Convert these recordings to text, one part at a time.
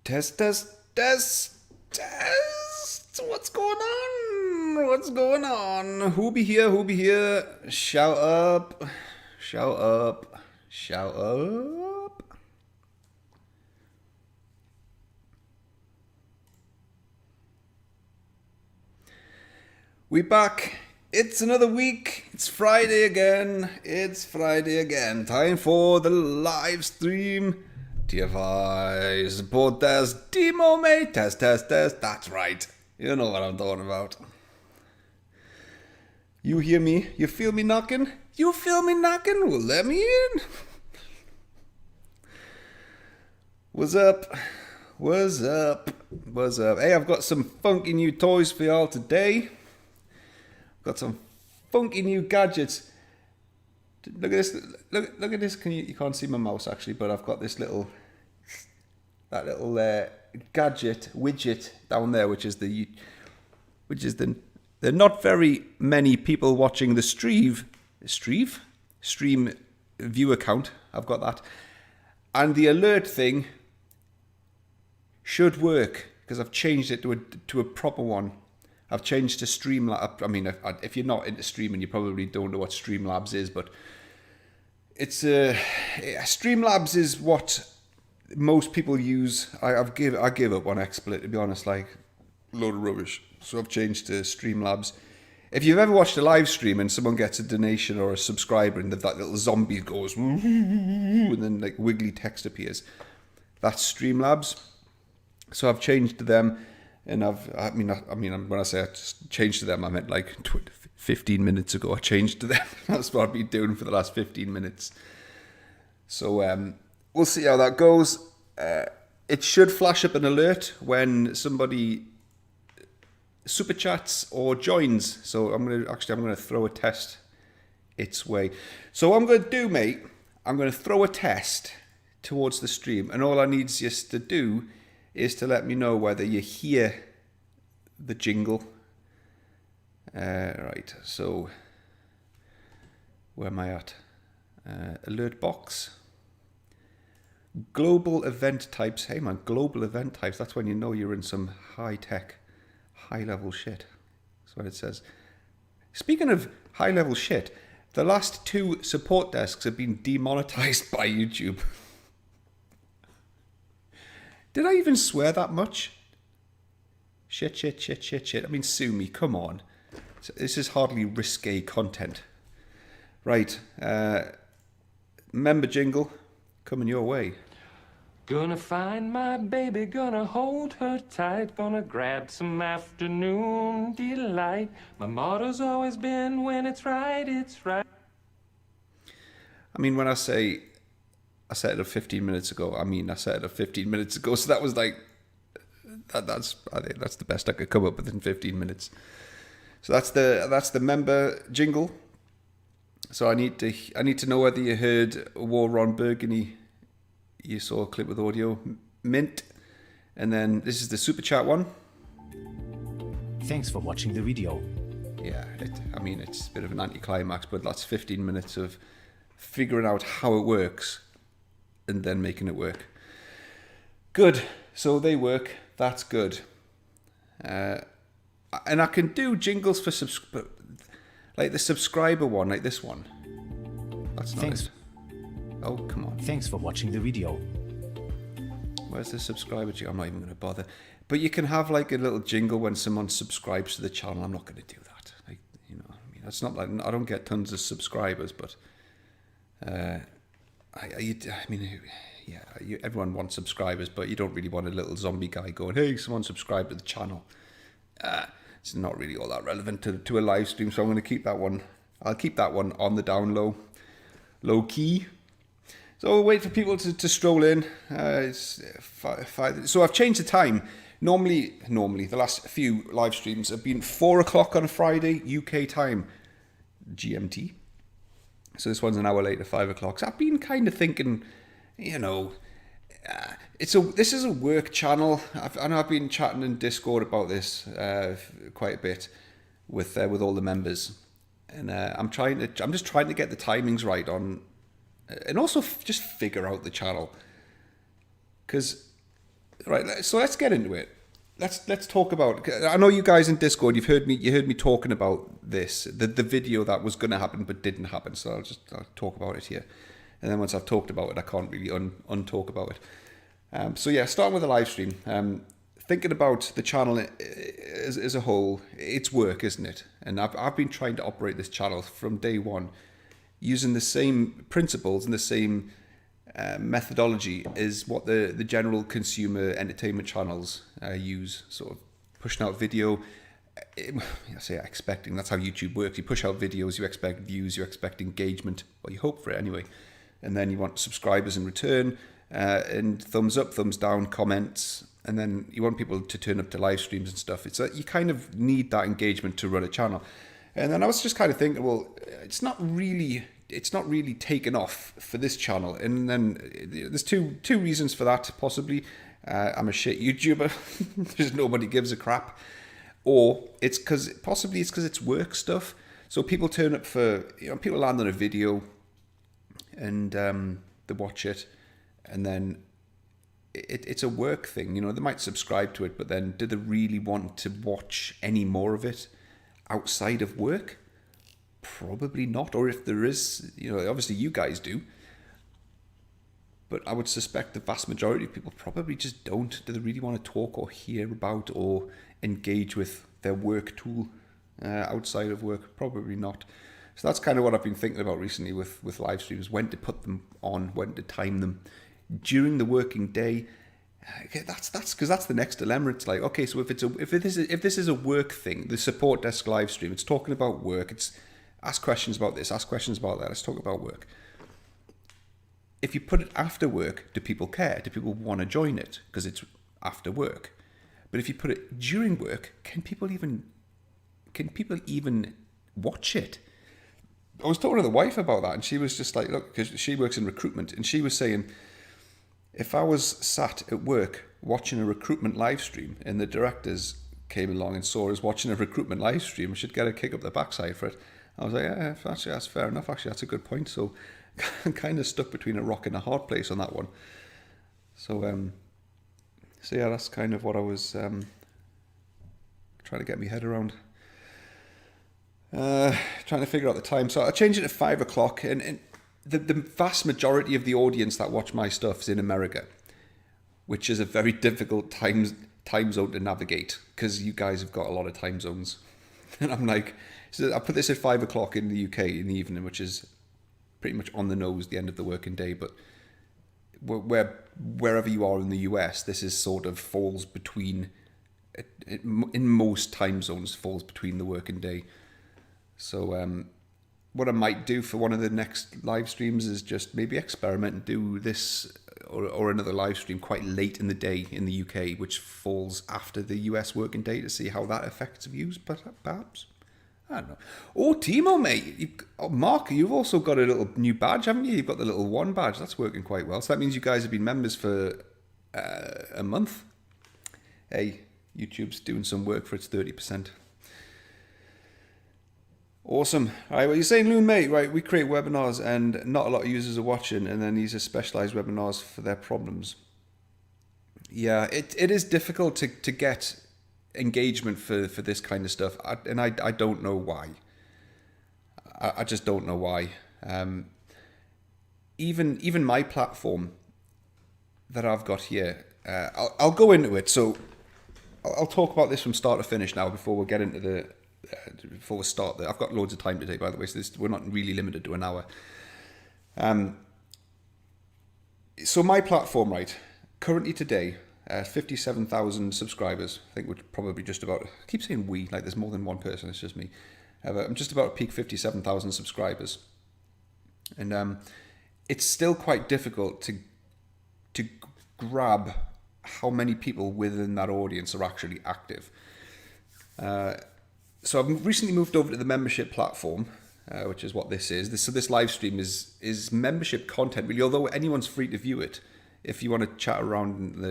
Test, test, test, test. What's going on? What's going on? Who be here? Who be here? Shout up. Shout up. Shout up. We back. It's another week. It's Friday again. It's Friday again. Time for the live stream. Device podcast demo, mate. Test, test, test. That's right. You know what I'm talking about. You hear me? You feel me knocking? You feel me knocking? Well, let me in. What's up? What's up? What's up? Hey, I've got some funky new toys for y'all today. Got some funky new gadgets. Look at this. Look at this. You can't see my mouse actually, but I've got this little gadget widget down there, which is the there are not very many people watching the stream view account. I've got that, and the alert thing should work because I've changed it to a proper one. I've changed to Streamlabs. I mean, if you're not into streaming, you probably don't know what Streamlabs is, but it's Streamlabs is what most people use. I give up on XSplit, to be honest, like load of rubbish. So I've changed to Streamlabs. If you've ever watched a live stream and someone gets a donation or a subscriber and that little zombie goes and then like wiggly text appears, that's Streamlabs. So I've changed to them. And I mean, when I say I just changed to them, I meant like 15 minutes ago I changed to them. That's what I've been doing for the last 15 minutes. So we'll see how that goes. It should flash up an alert when somebody super chats or joins. So I'm gonna throw a test its way. So what I'm gonna do, mate, I'm gonna throw a test towards the stream, and all I need just to do is to let me know whether you hear the jingle. Right, so where am I at? Alert box. Global event types. Hey man, global event types. That's when you know you're in some high-tech, high-level shit. That's what it says. Speaking of high-level shit, the last 2 support desks have been demonetized by YouTube. Did I even swear that much? Shit. I mean, sue me, come on. This is hardly risque content. Right, member jingle coming your way. Gonna find my baby, gonna hold her tight, gonna grab some afternoon delight. My motto's always been, when it's right, it's right. I mean, when I say I set it 15 minutes ago. I set it 15 minutes ago. So that was like, I think that's the best I could come up with in 15 minutes. So that's the member jingle. So I need to know whether you heard War on Burgundy. You saw a clip with audio. Mint. And then this is the super chat one. Thanks for watching the video. Yeah, it's a bit of an anticlimax, but that's 15 minutes of figuring out how it works and then making it work. Good. So they work. That's good. And I can do jingles for like the subscriber one, like this one. That's not Thanks. it. Oh, come on. Thanks for watching the video. Where's the subscriber jingle? I'm not even going to bother. But you can have like a little jingle when someone subscribes to the channel. I'm not going to do that. Like, it's not like I don't get tons of subscribers, but everyone wants subscribers, but you don't really want a little zombie guy going, hey, someone subscribe to the channel. It's not really all that relevant to a live stream, so I'm going to keep that one. I'll keep that one on the down low key. So we'll wait for people to stroll in. It's 5. So I've changed the time. Normally, the last few live streams have been 4 o'clock on a Friday, UK time, GMT. So this one's an hour later, 5 o'clock. So I've been kind of thinking, this is a work channel. I know I've been chatting in Discord about this quite a bit with all the members, and I'm just trying to get the timings right on, and also just figure out the channel, because Right, so let's get into it. Let's talk about. I know you guys in Discord. You heard me talking about this, the video that was going to happen but didn't happen. So I'll talk about it here, and then once I've talked about it, I can't really untalk about it. So yeah, starting with the live stream. Thinking about the channel as a whole, it's work, isn't it? And I've been trying to operate this channel from day one, using the same principles and the same methodology is what the general consumer entertainment channels use. Sort of pushing out video. I say expecting. That's how YouTube works. You push out videos, you expect views, you expect engagement. Well, you hope for it anyway. And then you want subscribers in return, and thumbs up, thumbs down, comments. And then you want people to turn up to live streams and stuff. It's you kind of need that engagement to run a channel. And then I was just kind of thinking, well, it's not really taken off for this channel. And then there's two reasons for that, possibly. I'm a shit YouTuber. Just nobody gives a crap. Or it's because it's work stuff. So people turn up for, people land on a video and they watch it, and then it's a work thing. They might subscribe to it, but then do they really want to watch any more of it outside of work? Probably not. Or if there is, obviously you guys do, but I would suspect the vast majority of people probably just don't. Do they really want to talk or hear about or engage with their work tool outside of work? Probably not. So that's kind of what I've been thinking about recently with live streams, when to put them on, when to time them during the working day. That's because that's the next dilemma. It's like, okay, so if this is a work thing, the support desk live stream, it's talking about work. It's ask questions about this, ask questions about that. Let's talk about work. If you put it after work, do people care? Do people want to join it because it's after work? But if you put it during work, can people even watch it? I was talking to the wife about that, and she was just like, look, because she works in recruitment, and she was saying, if I was sat at work watching a recruitment live stream and the directors came along and saw us watching a recruitment live stream, I should get a kick up the backside for it. I was like, yeah, actually, that's fair enough. Actually, that's a good point. So I'm kind of stuck between a rock and a hard place on that one. So yeah, that's kind of what I was trying to get my head around. Trying to figure out the time. So I changed it to 5 o'clock, and the vast majority of the audience that watch my stuff is in America, which is a very difficult time zone to navigate because you guys have got a lot of time zones. And I'm like, so I put this at 5 o'clock in the UK in the evening, which is pretty much on the nose, the end of the working day. But wherever you are in the US, this is sort of falls between, in most time zones, falls between the working day. So what I might do for one of the next live streams is just maybe experiment and do this or another live stream quite late in the day in the UK, which falls after the US working day, to see how that affects views, perhaps. I don't know. Oh, Timo, mate. Mark, you've also got a little new badge, haven't you? You've got the little one badge. That's working quite well. So that means you guys have been members for a month. Hey, YouTube's doing some work for its 30%. Awesome. All right, well, you're saying, Loon, mate, right, we create webinars and not a lot of users are watching, and then these are specialized webinars for their problems. Yeah, it is difficult to get engagement for this kind of stuff, and I don't know why. I just don't know why. Even my platform that I've got here, I'll go into it. So I'll talk about this from start to finish now before we get into the... before we start, I've got loads of time today, by the way, so we're not really limited to an hour. So my platform, right, currently today, 57,000 subscribers. I think we're probably just about, I keep saying we, like there's more than one person, it's just me. I'm just about to peak 57,000 subscribers. And it's still quite difficult to grab how many people within that audience are actually active. So I've recently moved over to the membership platform, which is what this is. So this live stream is membership content, really, although anyone's free to view it. If you want to chat around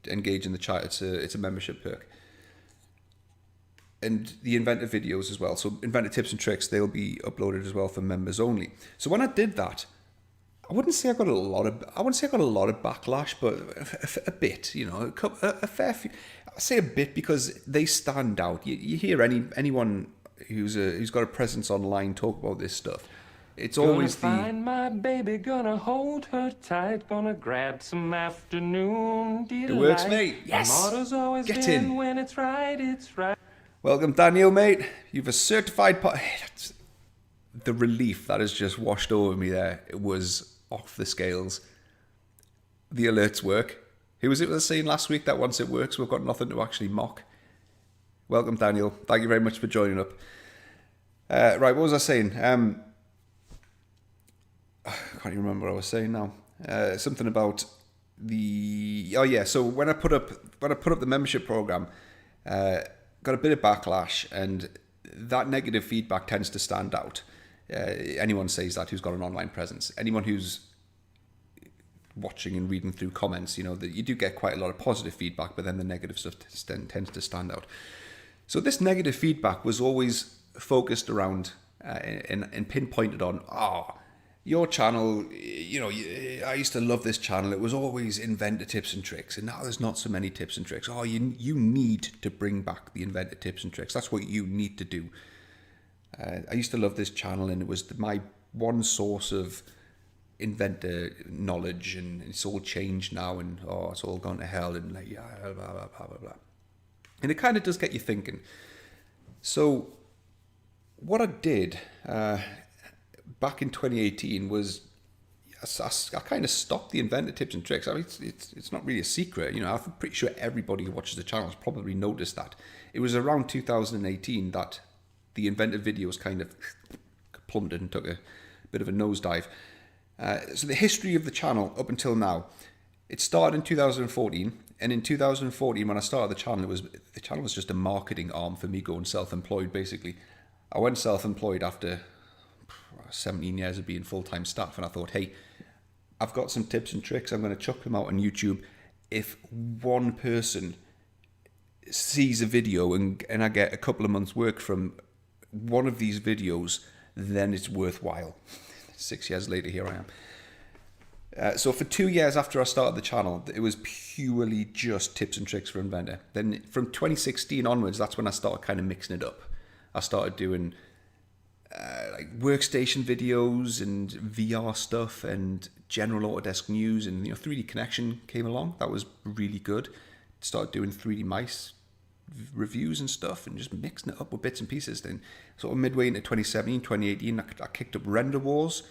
engage in the chat, it's a membership perk. And the inventor videos as well. So inventor tips and tricks, they'll be uploaded as well for members only. So when I did that, I wouldn't say I got a lot of backlash, but a bit, you know, a fair few. I say a bit because they stand out. You hear anyone who's got a presence online talk about this stuff. It's always Gonna find my baby, gonna hold her tight, gonna grab some afternoon delight. It works, mate. Yes. My motto's always Get been in. when it's right, it's right. Welcome, Daniel, mate. You've a certified the relief that has just washed over me there. It was off the scales. The alerts work. Who was it that was saying last week that once it works, we've got nothing to actually mock? Welcome, Daniel. Thank you very much for joining up. Right, what was I saying? I can't even remember what I was saying now. Something about so when I put up the membership program, got a bit of backlash, and that negative feedback tends to stand out. Anyone says that who's got an online presence. Anyone who's watching and reading through comments, you know, that you do get quite a lot of positive feedback, but then the negative stuff tends to stand out. So this negative feedback was always focused around and pinpointed on, your channel, you know, I used to love this channel. It was always inventor tips and tricks, and now there's not so many tips and tricks. You need to bring back the inventor tips and tricks. That's what you need to do. I used to love this channel, and it was my one source of inventor knowledge, and it's all changed now, and it's all gone to hell, and like, yeah, blah, blah, blah, blah, blah. And it kind of does get you thinking. So what I did back in 2018 was I kind of stopped the inventor tips and tricks. I mean, it's not really a secret, you know. I'm pretty sure everybody who watches the channel has probably noticed that. It was around 2018 that the inventor videos kind of plummeted and took a bit of a nosedive. So the history of the channel up until now, it started in 2014, and in 2014 when I started the channel was just a marketing arm for me going self-employed. Basically, I went self-employed after 17 years of being full-time staff, and I thought, hey, I've got some tips and tricks. I'm going to chuck them out on YouTube. If one person sees a video and I get a couple of months' work from one of these videos, then it's worthwhile. 6 years later, here I am. So for 2 years after I started the channel, it was purely just tips and tricks for Inventor. Then from 2016 onwards, that's when I started kind of mixing it up. I started doing like workstation videos and VR stuff and general Autodesk news, and 3D Connection came along. That was really good. Started doing 3D mice reviews and stuff, and just mixing it up with bits and pieces. Then sort of midway into 2017, 2018, I kicked up Render Wars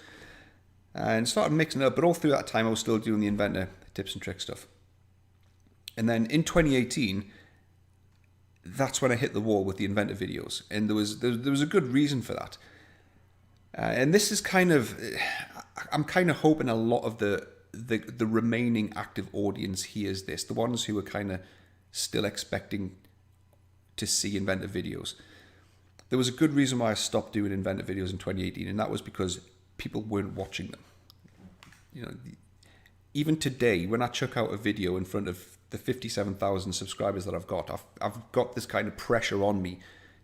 and started mixing it up. But all through that time, I was still doing the Inventor tips and tricks stuff. And then in 2018, that's when I hit the wall with the Inventor videos, and there was a good reason for that. And this is I'm kind of hoping a lot of the remaining active audience hears this, the ones who are kind of still expecting to see Inventor videos. There was a good reason why I stopped doing Inventor videos in 2018, and that was because people weren't watching them. Even today, when I chuck out a video in front of the 57,000 subscribers that I've got this kind of pressure on me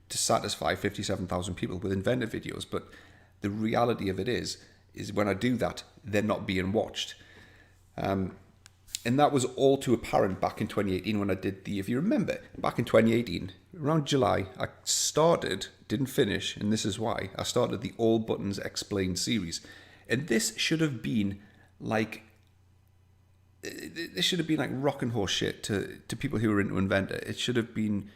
to satisfy 57,000 people with Inventor videos. But the reality of it is when I do that, they're not being watched. And that was all too apparent back in 2018 when I did if you remember, back in 2018, around July, I didn't finish, and this is why, I started the All Buttons Explained series. And this should have been like rockin' horse shit to people who were into Inventor. It should have been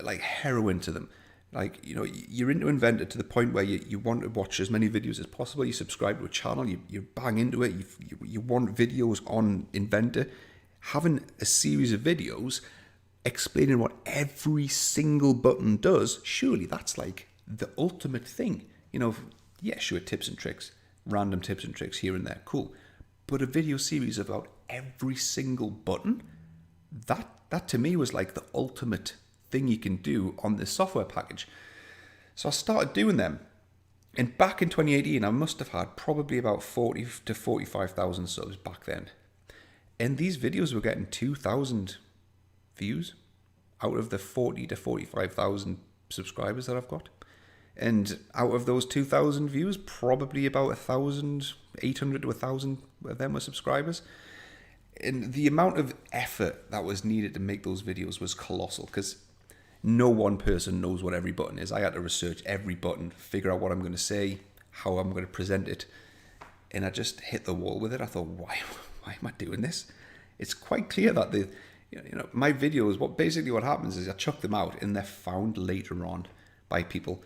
like heroin to them. Like, you're into Inventor to the point where you want to watch as many videos as possible. You subscribe to a channel, you bang into it, you want videos on Inventor. Having a series of videos explaining what every single button does, surely that's like the ultimate thing. Yeah, sure, tips and tricks, random tips and tricks here and there, cool. But a video series about every single button, that to me was like the ultimate thing you can do on this software package. So I started doing them, and back in 2018 I must have had probably about 40 to 45,000 subs back then, and these videos were getting 2,000 views out of the 40 to 45,000 subscribers that I've got. And out of those 2,000 views, probably about 1,800 to 1,000 of them were subscribers. And the amount of effort that was needed to make those videos was colossal, because no one person knows what every button is. I had to research every button, figure out what I'm going to say, how I'm going to present it, and I just hit the wall with it. I thought, why am I doing this? It's quite clear that my videos, what happens is I chuck them out and they're found later on by people.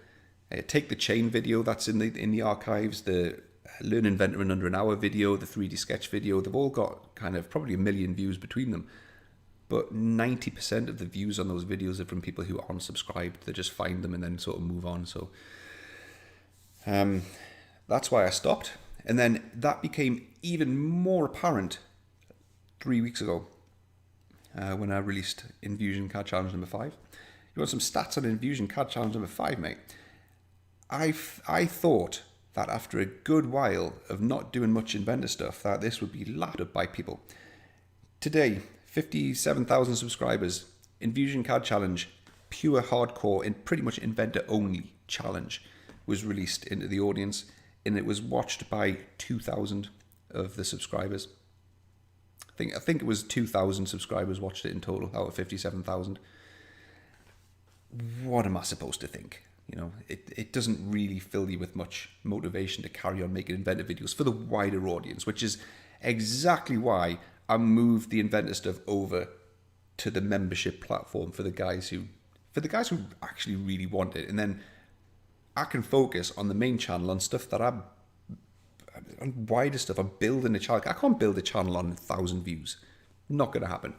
Take the chain video that's in the archives, the Learn Inventor in Under an Hour video, the 3D sketch video. They've all got kind of probably 1 million views between them. But 90% of the views on those videos are from people who aren't subscribed. They just find them and then sort of move on. So that's why I stopped. And then that became even more apparent 3 weeks ago when I released Infusion CAD Challenge number 5. You want some stats on Infusion CAD Challenge number 5, mate? I thought that after a good while of not doing much Inventor stuff, that this would be lapped up by people. Today, 57,000 subscribers, Infusion CAD Challenge, pure hardcore and pretty much Inventor only challenge was released into the audience, and it was watched by 2,000 of the subscribers. I think it was 2,000 subscribers watched it in total out of 57,000. What am I supposed to think? It doesn't really fill you with much motivation to carry on making Inventor videos for the wider audience, which is exactly why I moved the Inventor stuff over to the membership platform for the guys who actually really want it. And then I can focus on the main channel on stuff that on wider stuff. I'm building a channel. I can't build a channel on 1,000 views. Not going to happen.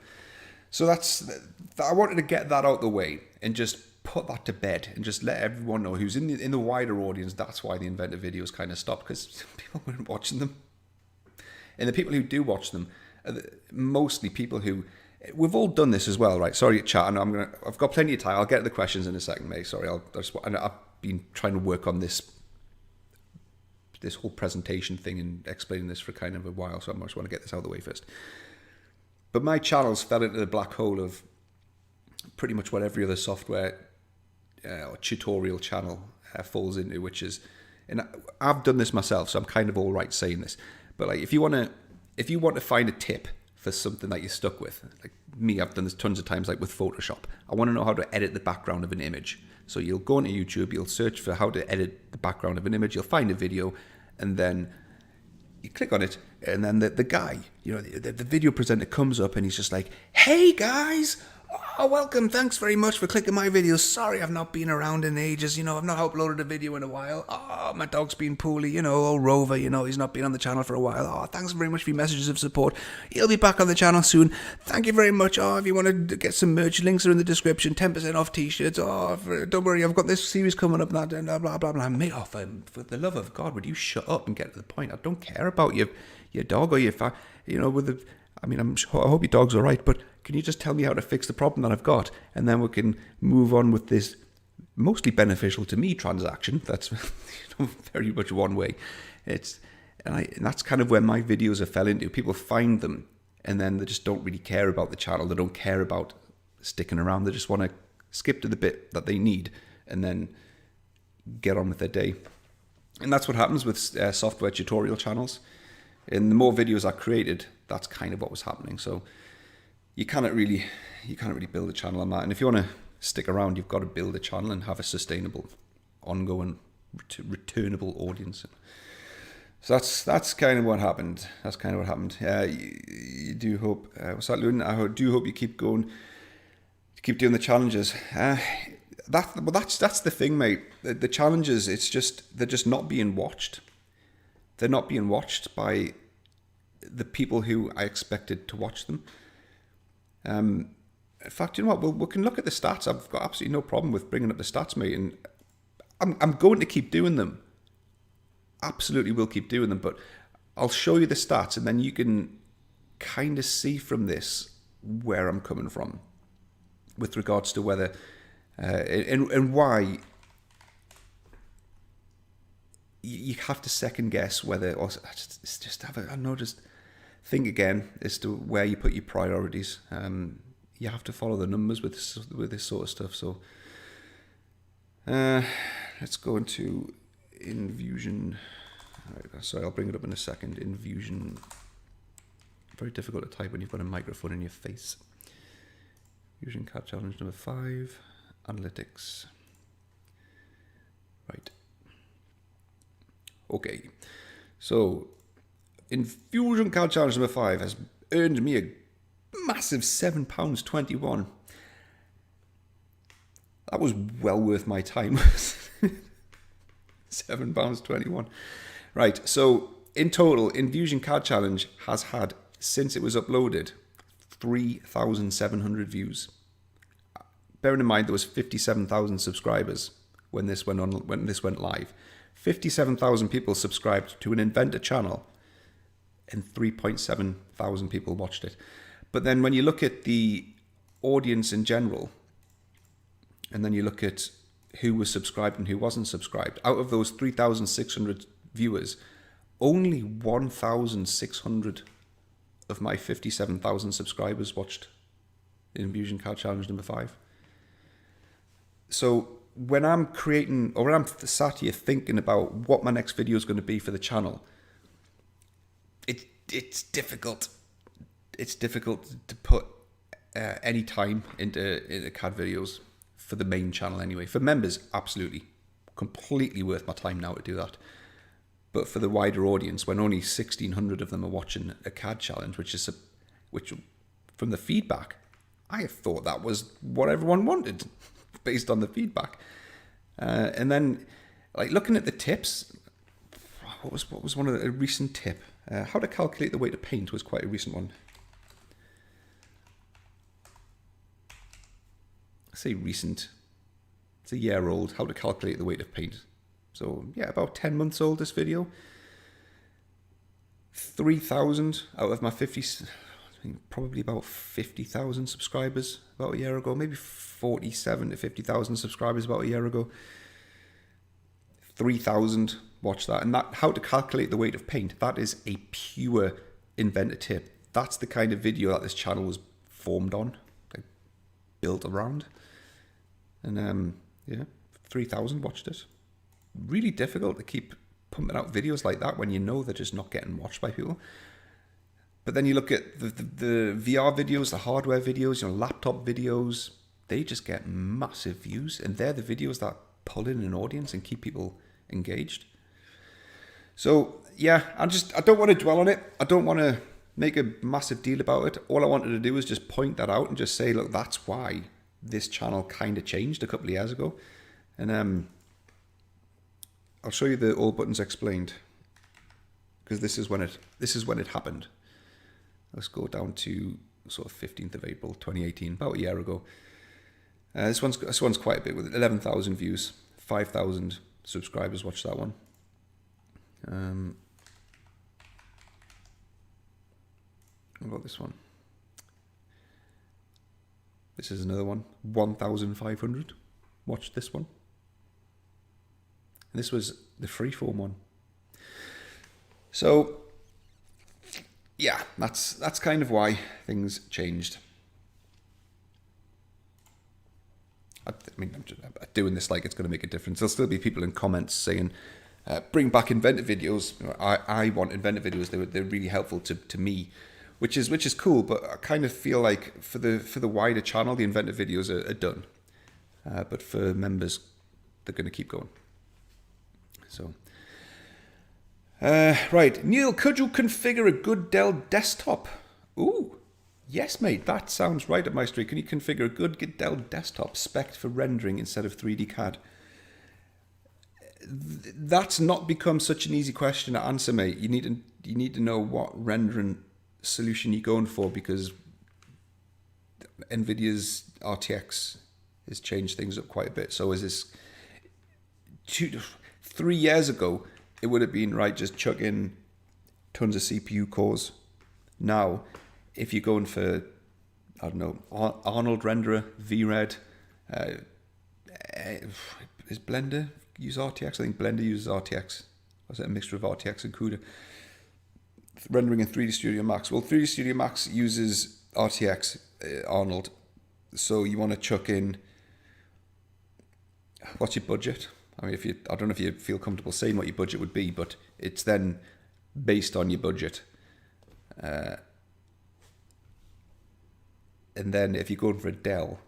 So I wanted to get that out the way and just put that to bed and just let everyone know who's in the wider audience. That's why the Inventor videos kind of stopped, because people weren't watching them. And the people who do watch them are mostly people who, we've all done this as well, right? Sorry, chat. I've got plenty of time. I'll get to the questions in a second, mate. Sorry, I've been trying to work on this whole presentation thing and explaining this for kind of a while, so I just want to get this out of the way first. But my channels fell into the black hole of pretty much what every other software or tutorial channel falls into, which is, and I've done this myself, so I'm kind of all right saying this, but like if you want to find a tip for something that you're stuck with, like me, I've done this tons of times, like with Photoshop. I want to know how to edit the background of an image. So you'll go onto YouTube, you'll search for how to edit the background of an image, you'll find a video, and then you click on it, and then the guy, the video presenter comes up and he's just like, "Hey guys, oh, welcome, thanks very much for clicking my video. Sorry I've not been around in ages, I've not uploaded a video in a while. Oh, my dog's been poorly, old Rover, he's not been on the channel for a while. Oh, thanks very much for your messages of support. He'll be back on the channel soon. Thank you very much. Oh, if you want to get some merch, links are in the description, 10% off t-shirts. Oh, don't worry, I've got this series coming up, and blah, blah, blah, blah. Mate, for the love of God, would you shut up and get to the point? I don't care about your dog or your I hope your dog's all right, but can you just tell me how to fix the problem that I've got? And then we can move on with this mostly beneficial to me transaction. That's very much one way. And that's kind of where my videos have fell into. People find them and then they just don't really care about the channel. They don't care about sticking around. They just want to skip to the bit that they need and then get on with their day. And that's what happens with software tutorial channels. And the more videos I created, that's kind of what was happening. So you can't really build a channel on that. And if you want to stick around, you've got to build a channel and have a sustainable, ongoing, returnable audience. So that's kind of what happened. You do hope. What's that, Loon? I do hope you keep going, keep doing the challenges. That's the thing, mate. The challenges, they're just not being watched. They're not being watched by the people who I expected to watch them. In fact, you know what? We can look at the stats. I've got absolutely no problem with bringing up the stats, mate. And I'm going to keep doing them. Absolutely will keep doing them. But I'll show you the stats, and then you can kind of see from this where I'm coming from with regards to whether and why you have to second guess whether, or just think again as to where you put your priorities. You have to follow the numbers with this sort of stuff. So let's go into Infusion. Right, sorry, I'll bring it up in a second. Infusion. Very difficult to type when you've got a microphone in your face. Fusion CAD challenge number 5. Analytics. Right. Okay. So, Infusion CAD challenge number 5 has earned me a massive £7.21. That was well worth my time. £7.21. Right, so in total, Infusion CAD challenge has had, since it was uploaded, 3,700 views. Bearing in mind there was 57,000 subscribers when this went live. 57,000 people subscribed to an inventor channel, and 3.7 thousand people watched it. But then when you look at the audience in general, and then you look at who was subscribed and who wasn't subscribed, out of those 3,600 viewers, only 1,600 of my 57,000 subscribers watched Infusion CAD challenge number 5. So when I'm creating, or when I'm sat here thinking about what my next video is going to be for the channel, it's difficult. It's difficult to put any time into CAD videos for the main channel anyway. For members, absolutely, completely worth my time now to do that. But for the wider audience, when only 1,600 of them are watching a CAD challenge, which from the feedback, I have thought that was what everyone wanted, based on the feedback. And then, like, looking at the tips, what was one of a recent tip? How to calculate the weight of paint was quite a recent one. I say recent. It's a year old. How to calculate the weight of paint. So yeah, about 10 months old, this video. 3,000 out of my 50, I think probably about 50,000 subscribers about a year ago. Maybe 47 to 50,000 subscribers about a year ago. 3,000 watched that. And that, how to calculate the weight of paint, that is a pure inventor tip. That's the kind of video that this channel was formed on, like, built around. And yeah, 3,000 watched it. Really difficult to keep pumping out videos like that when you know they're just not getting watched by people. But then you look at the VR videos, the hardware videos, laptop videos, they just get massive views, and they're the videos that pull in an audience and keep people engaged. So yeah, I don't want to dwell on it. I don't want to make a massive deal about it. All I wanted to do is just point that out and just say, look, that's why this channel kind of changed a couple of years ago. And I'll show you the All Buttons Explained, because this is when it happened. Let's go down to sort of 15th of April 2018, about a year ago. This one's quite a bit, with 11,000 views, 5,000 subscribers watched that one. What about this one? This is another one. 1,500 watched this one. And this was the freeform one. So yeah, that's kind of why things changed. I mean, I'm just doing this like it's going to make a difference. There'll still be people in comments saying, bring back inventor videos. I want inventor videos. They're really helpful to me, which is cool. But I kind of feel like for the wider channel, the inventor videos are done. But for members, they're going to keep going. So, right, Neil, could you configure a good Dell desktop? Ooh, yes, mate, that sounds right up my street. Can you configure a good Dell desktop spec'd for rendering instead of 3D CAD? That's not become such an easy question to answer, mate. You need to know what rendering solution you're going for, because NVIDIA's RTX has changed things up quite a bit. So is this 3 years ago, it would have been, right, just chuck in tons of CPU cores. Now, if you're going for, I don't know, Arnold renderer, VRED, is Blender use RTX? I think Blender uses RTX. Or is it a mixture of RTX and CUDA? Rendering in 3D Studio Max. Well, 3D Studio Max uses RTX, Arnold. So you want to chuck in, what's your budget? I mean, I don't know if you feel comfortable saying what your budget would be, but it's then based on your budget. And then if you're going for a Dell,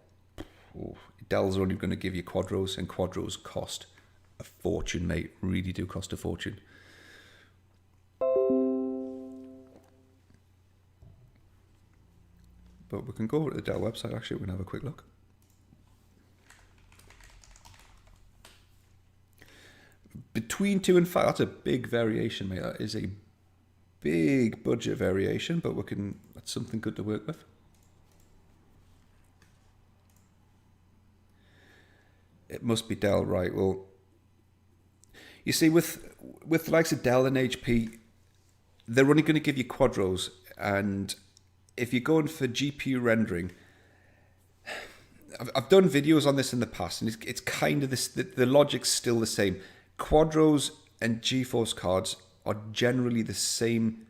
Dell's only going to give you quadros, and quadros cost a fortune, mate. Really do cost a fortune. But we can go over to the Dell website, actually. We can have a quick look. Between 2 and 5, that's a big variation, mate. That is a big budget variation, but that's something good to work with. It must be Dell, right? Well, you see, with the likes of Dell and HP, they're only going to give you quadros, and if you're going for GPU rendering, I've done videos on this in the past, and it's kind of this. The logic's still the same. Quadros and GeForce cards are generally the same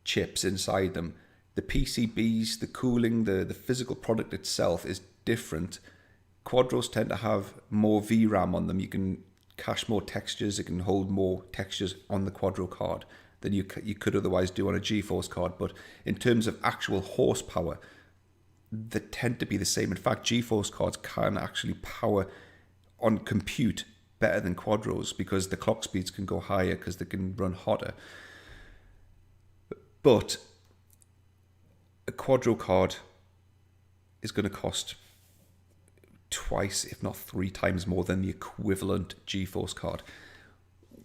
chips inside them. The PCBs, the cooling, the physical product itself is different. Quadros tend to have more VRAM on them. You can cache more textures. It can hold more textures on the Quadro card than you could otherwise do on a GeForce card. But in terms of actual horsepower, they tend to be the same. In fact, GeForce cards can actually power on compute better than Quadros because the clock speeds can go higher because they can run hotter. But a Quadro card is going to cost twice, if not 3 times more than the equivalent GeForce card,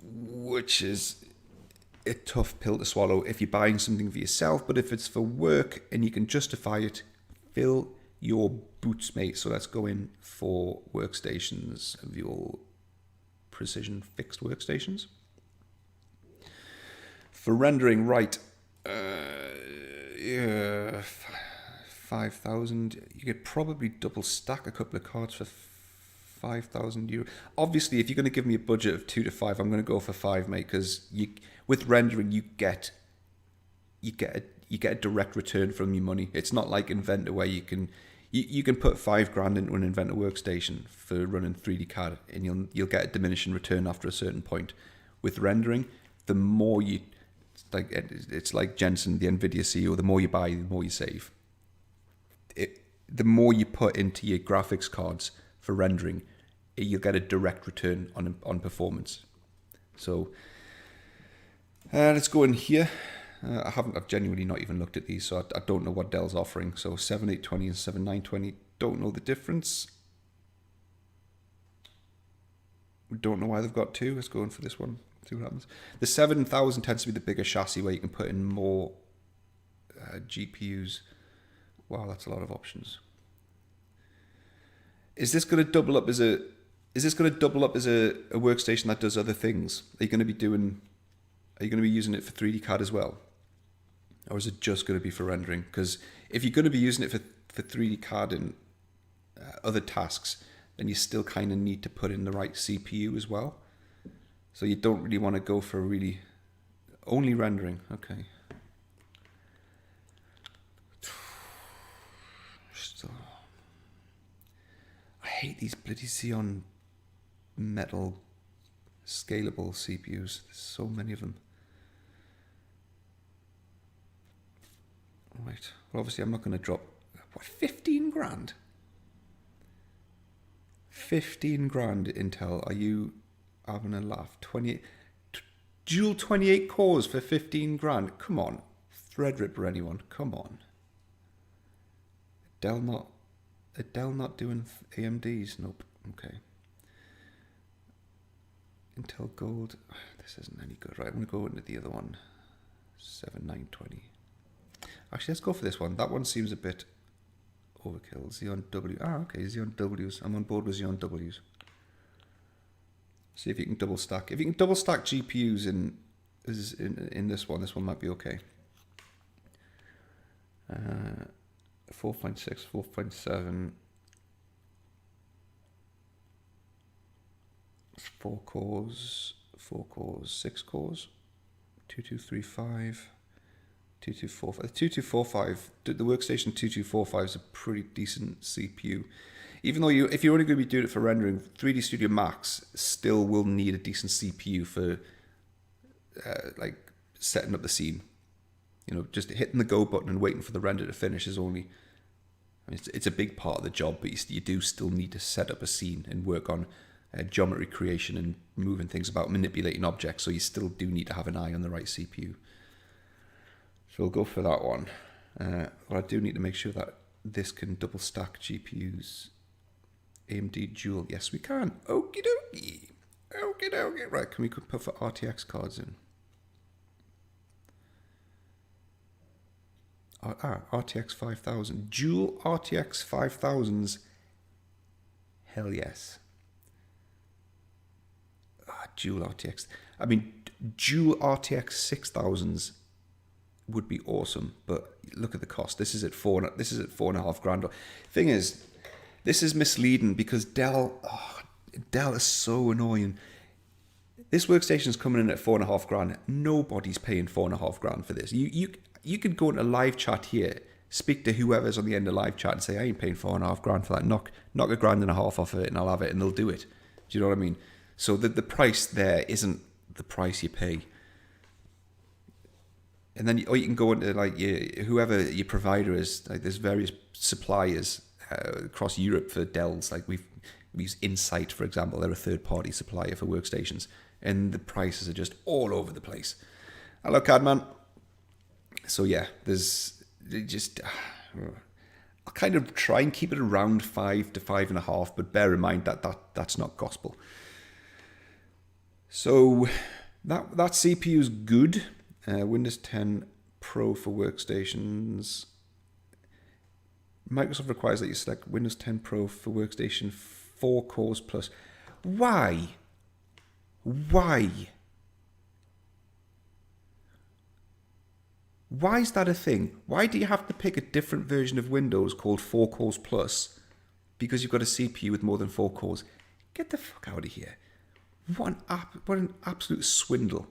which is a tough pill to swallow if you're buying something for yourself. But if it's for work and you can justify it, fill your boots, mate. So let's go in for workstations of your precision fixed workstations. For rendering, right, 5,000. You could probably double stack a couple of cards for 5,000 euro. Obviously, if you're going to give me a budget of 2 to 5, I'm going to go for 5, mate, because with rendering you get a direct return from your money. It's not like Inventor where you can put $5,000 into an Inventor workstation for running 3D CAD, and you'll get a diminishing return after a certain point. With rendering, the more it's like Jensen, the Nvidia CEO. The more you buy, the more you save. The more you put into your graphics cards for rendering, you'll get a direct return on performance. So let's go in here. I've genuinely not even looked at these, so I don't know what Dell's offering. So 7820 and 7920, don't know the difference. We don't know why they've got 2. Let's go in for this one, see what happens. The 7000 tends to be the bigger chassis where you can put in more GPUs. Wow, that's a lot of options. Is this going to double up as a workstation that does other things? Are you going to be using it for 3D CAD as well? Or is it just going to be for rendering? Because if you're going to be using it for 3D CAD and other tasks, then you still kind of need to put in the right CPU as well. So you don't really want to go for only rendering. Okay. I hate these bloody Xeon metal scalable CPUs. There's so many of them. Right. Well, obviously I'm not going to drop, 15 grand? 15 grand Intel. Are you having a laugh? Dual 28 cores for 15 grand. Come on. Threadripper, anyone? Come on. Dell not doing AMDs? Nope. Okay. Intel Gold. This isn't any good. Right, I'm going to go into the other one. 7920. Actually, let's go for this one. That one seems a bit overkill. Xeon W. Okay, Xeon Ws. I'm on board with Xeon Ws. See if you can double stack. If you can double stack GPUs in this one might be okay. 4.6, 4.7. 4 cores, 6 cores. 2235. 2245. The workstation 2245 is a pretty decent CPU. Even though if you're only going to be doing it for rendering, 3D Studio Max still will need a decent CPU for like setting up the scene. You know, just hitting the go button and waiting for the render to finish is only... I mean, it's a big part of the job, but you do still need to set up a scene and work on geometry creation and moving things about, manipulating objects, so you still do need to have an eye on the right CPU. So we'll go for that one. But I do need to make sure that this can double stack GPUs. AMD dual, yes we can. Okie dokie. Okie dokie. Right, can we put for RTX cards in? RTX 5000. Dual RTX 5000s. Hell yes. Dual RTX. I mean, dual RTX 6000s would be awesome, but look at the cost. This is at $4.5 grand. Thing is, this is misleading because Dell is so annoying. This workstation's coming in at $4.5 grand. Nobody's paying $4.5 grand for this. You could go into live chat here, speak to whoever's on the end of live chat and say, I ain't paying $4.5 grand for that. Knock $1.5 grand off of it and I'll have it, and they'll do it. Do you know what I mean? So the price there isn't the price you pay. And then you can go into like whoever your provider is. Like there's various suppliers across Europe for Dells. Like we use Insight, for example. They're a third-party supplier for workstations, and the prices are just all over the place. Hello, Cadman. So yeah, there's just I'll kind of try and keep it around 5 to 5.5, but bear in mind that's not gospel. So that CPU is good. Windows 10 Pro for workstations. Microsoft requires that you select Windows 10 Pro for workstation 4 cores plus. Why? Why? Why is that a thing? Why do you have to pick a different version of Windows called 4 cores plus because you've got a CPU with more than 4 cores? Get the fuck out of here. What an absolute swindle.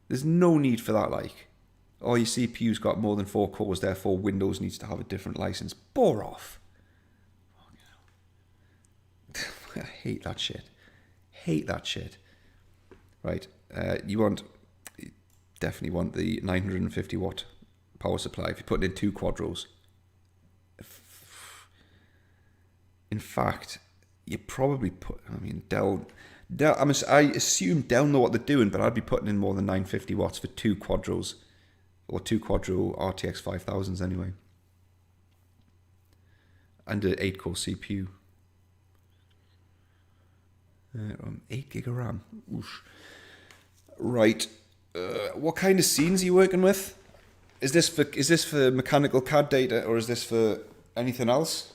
There's no need for that, like, oh, your CPU's got more than 4 cores, therefore Windows needs to have a different license. Bore off. I hate that shit. Hate that shit. Right, you definitely want the 950 watt power supply if you're putting in 2 quadros. In fact, you probably Dell, I assume Dell know what they're doing, but I'd be putting in more than 950 watts for 2 quadros, or 2 quadro RTX 5000s anyway, and an 8 core CPU. 8 gig of RAM. Oosh. Right, what kind of scenes are you working with? Is this for mechanical CAD data, or is this for anything else?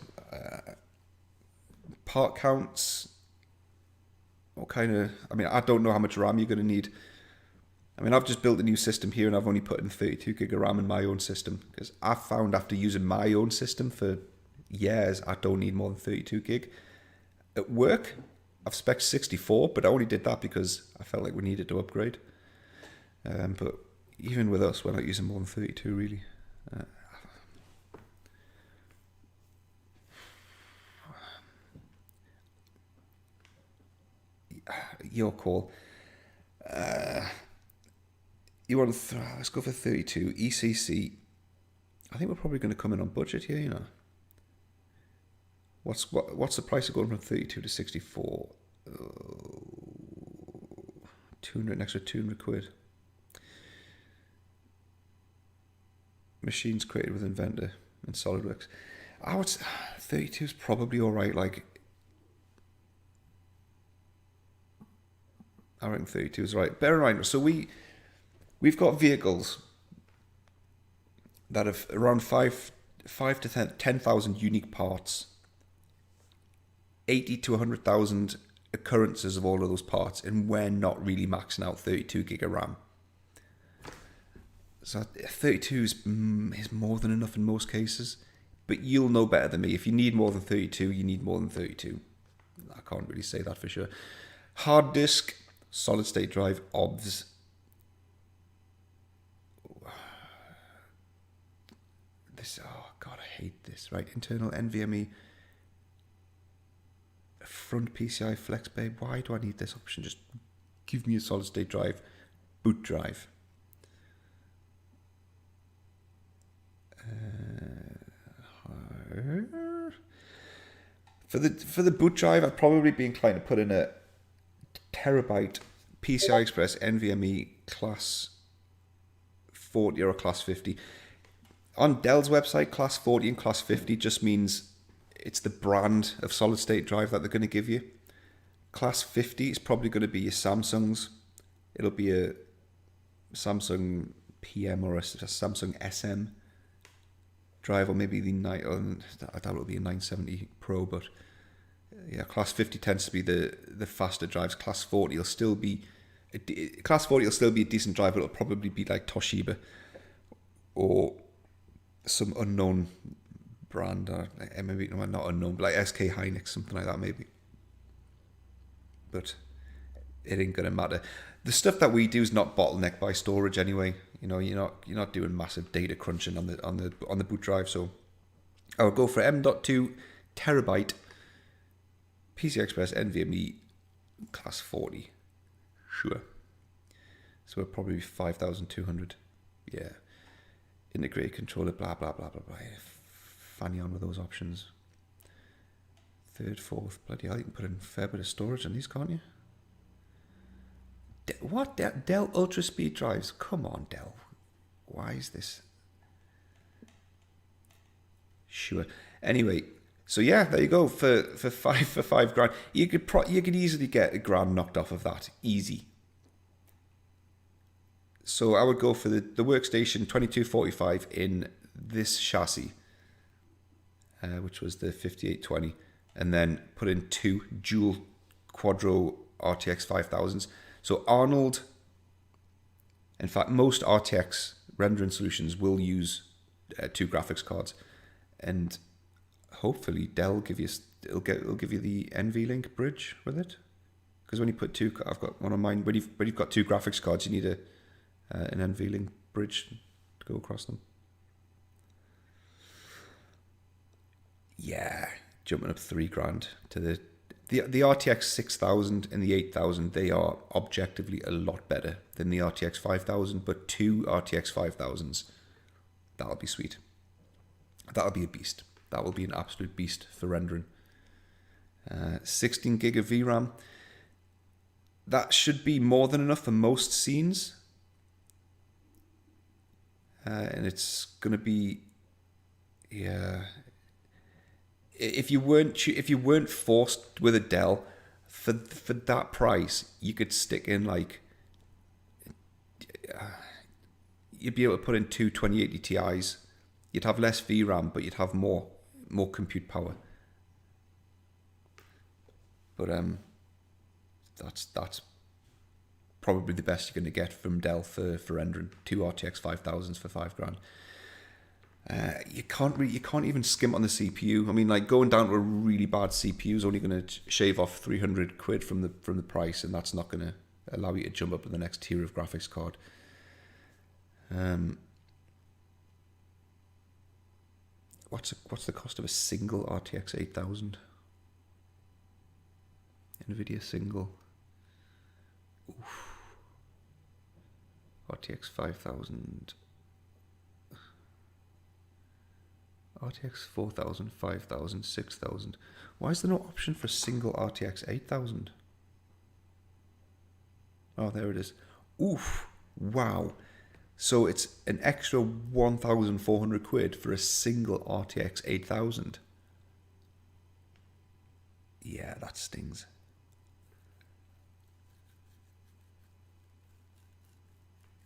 Part counts. What kind of... I don't know how much RAM you're going to need. I've just built a new system here and I've only put in 32 gig of RAM in my own system because I found after using my own system for years, I don't need more than 32 gig. At work, I've spec'd 64, but I only did that because I felt like we needed to upgrade. But even with us, we're not using more than 32 really. Your call. You want let's go for 32 ECC. I think we're probably going to come in on budget here. You know, what's the price of going from 32 to 64? 200, an extra 200 quid. Machines created with Inventor and SolidWorks. I would say 32 is probably all right. Like, I reckon 32 is right. Bear in mind, so we've got vehicles that have around 5 to 10,000 unique parts, 80 to 100,000 occurrences of all of those parts, and we're not really maxing out 32 gig of RAM. So 32 is more than enough in most cases, but you'll know better than me. If you need more than 32, you need more than 32. I can't really say that for sure. Hard disk, solid state drive, OBS. this. Oh God, I hate this. Right, internal NVMe, front PCI Flex Bay. Why do I need this option? Just give me a solid state drive, boot drive. For the boot drive, I'd probably be inclined to put in a terabyte PCI Express NVMe class 40 or a class 50. On Dell's website, class 40 and class 50 just means it's the brand of solid state drive that they're going to give you. Class 50 is probably going to be your Samsung's. It'll be a Samsung PM or a Samsung SM drive, or maybe the I doubt it'll be a 970 Pro, but yeah, class 50 tends to be the faster drives. Class 40 will still be a decent drive, but it'll probably be like Toshiba or some unknown brand, or maybe not unknown, but like SK Hynix, something like that maybe. But it ain't gonna matter. The stuff that we do is not bottlenecked by storage anyway. You know, you're not doing massive data crunching on the boot drive. So I would go for M.2 terabyte PCI Express NVMe class 40. Sure. So it'll probably be 5,200. Yeah. Integrated controller, blah blah blah blah blah. Fanny on with those options. Third, fourth, bloody hell, you can put in a fair bit of storage on these, can't you? What? Dell Ultra Speed drives? Come on, Dell. Why is this? Sure. Anyway, so yeah, there you go. For $5,000, you could easily get $1,000 knocked off of that, easy. So I would go for the workstation 2245 in this chassis, which was the 5820, and then put in 2 dual Quadro RTX 5000s. So Arnold, in fact, most RTX rendering solutions will use 2 graphics cards, and hopefully Dell will give you the NVLink bridge with it. Because when you put 2, I've got one of mine. When you've got 2 graphics cards, you need an NVLink bridge to go across them. Yeah, jumping up $3,000 to the RTX 6000 and the 8000. They are objectively a lot better than the RTX 5000, but 2 RTX 5000s, that'll be sweet. That'll be a beast. That will be an absolute beast for rendering. 16 gig of VRAM. That should be more than enough for most scenes. And it's going to be, yeah. If you weren't forced with a Dell, for that price, you could stick in like, you'd be able to put in 2 2080 Ti's. You'd have less VRAM, but you'd have more compute power. But that's probably the best you're going to get from Dell for rendering. 2 RTX 5000s for $5,000. You can't even skimp on the CPU. I mean, like, going down to a really bad CPU is only going to shave off £300 from the price, and that's not going to allow you to jump up to the next tier of graphics card. What's the cost of a single RTX 8000? NVIDIA single. Oof. RTX 5000. RTX 4000, 5000, 6000. Why is there no option for a single RTX 8000? Oh, there it is. Oof. Wow. So it's an extra £1,400 for a single RTX 8000. Yeah, that stings.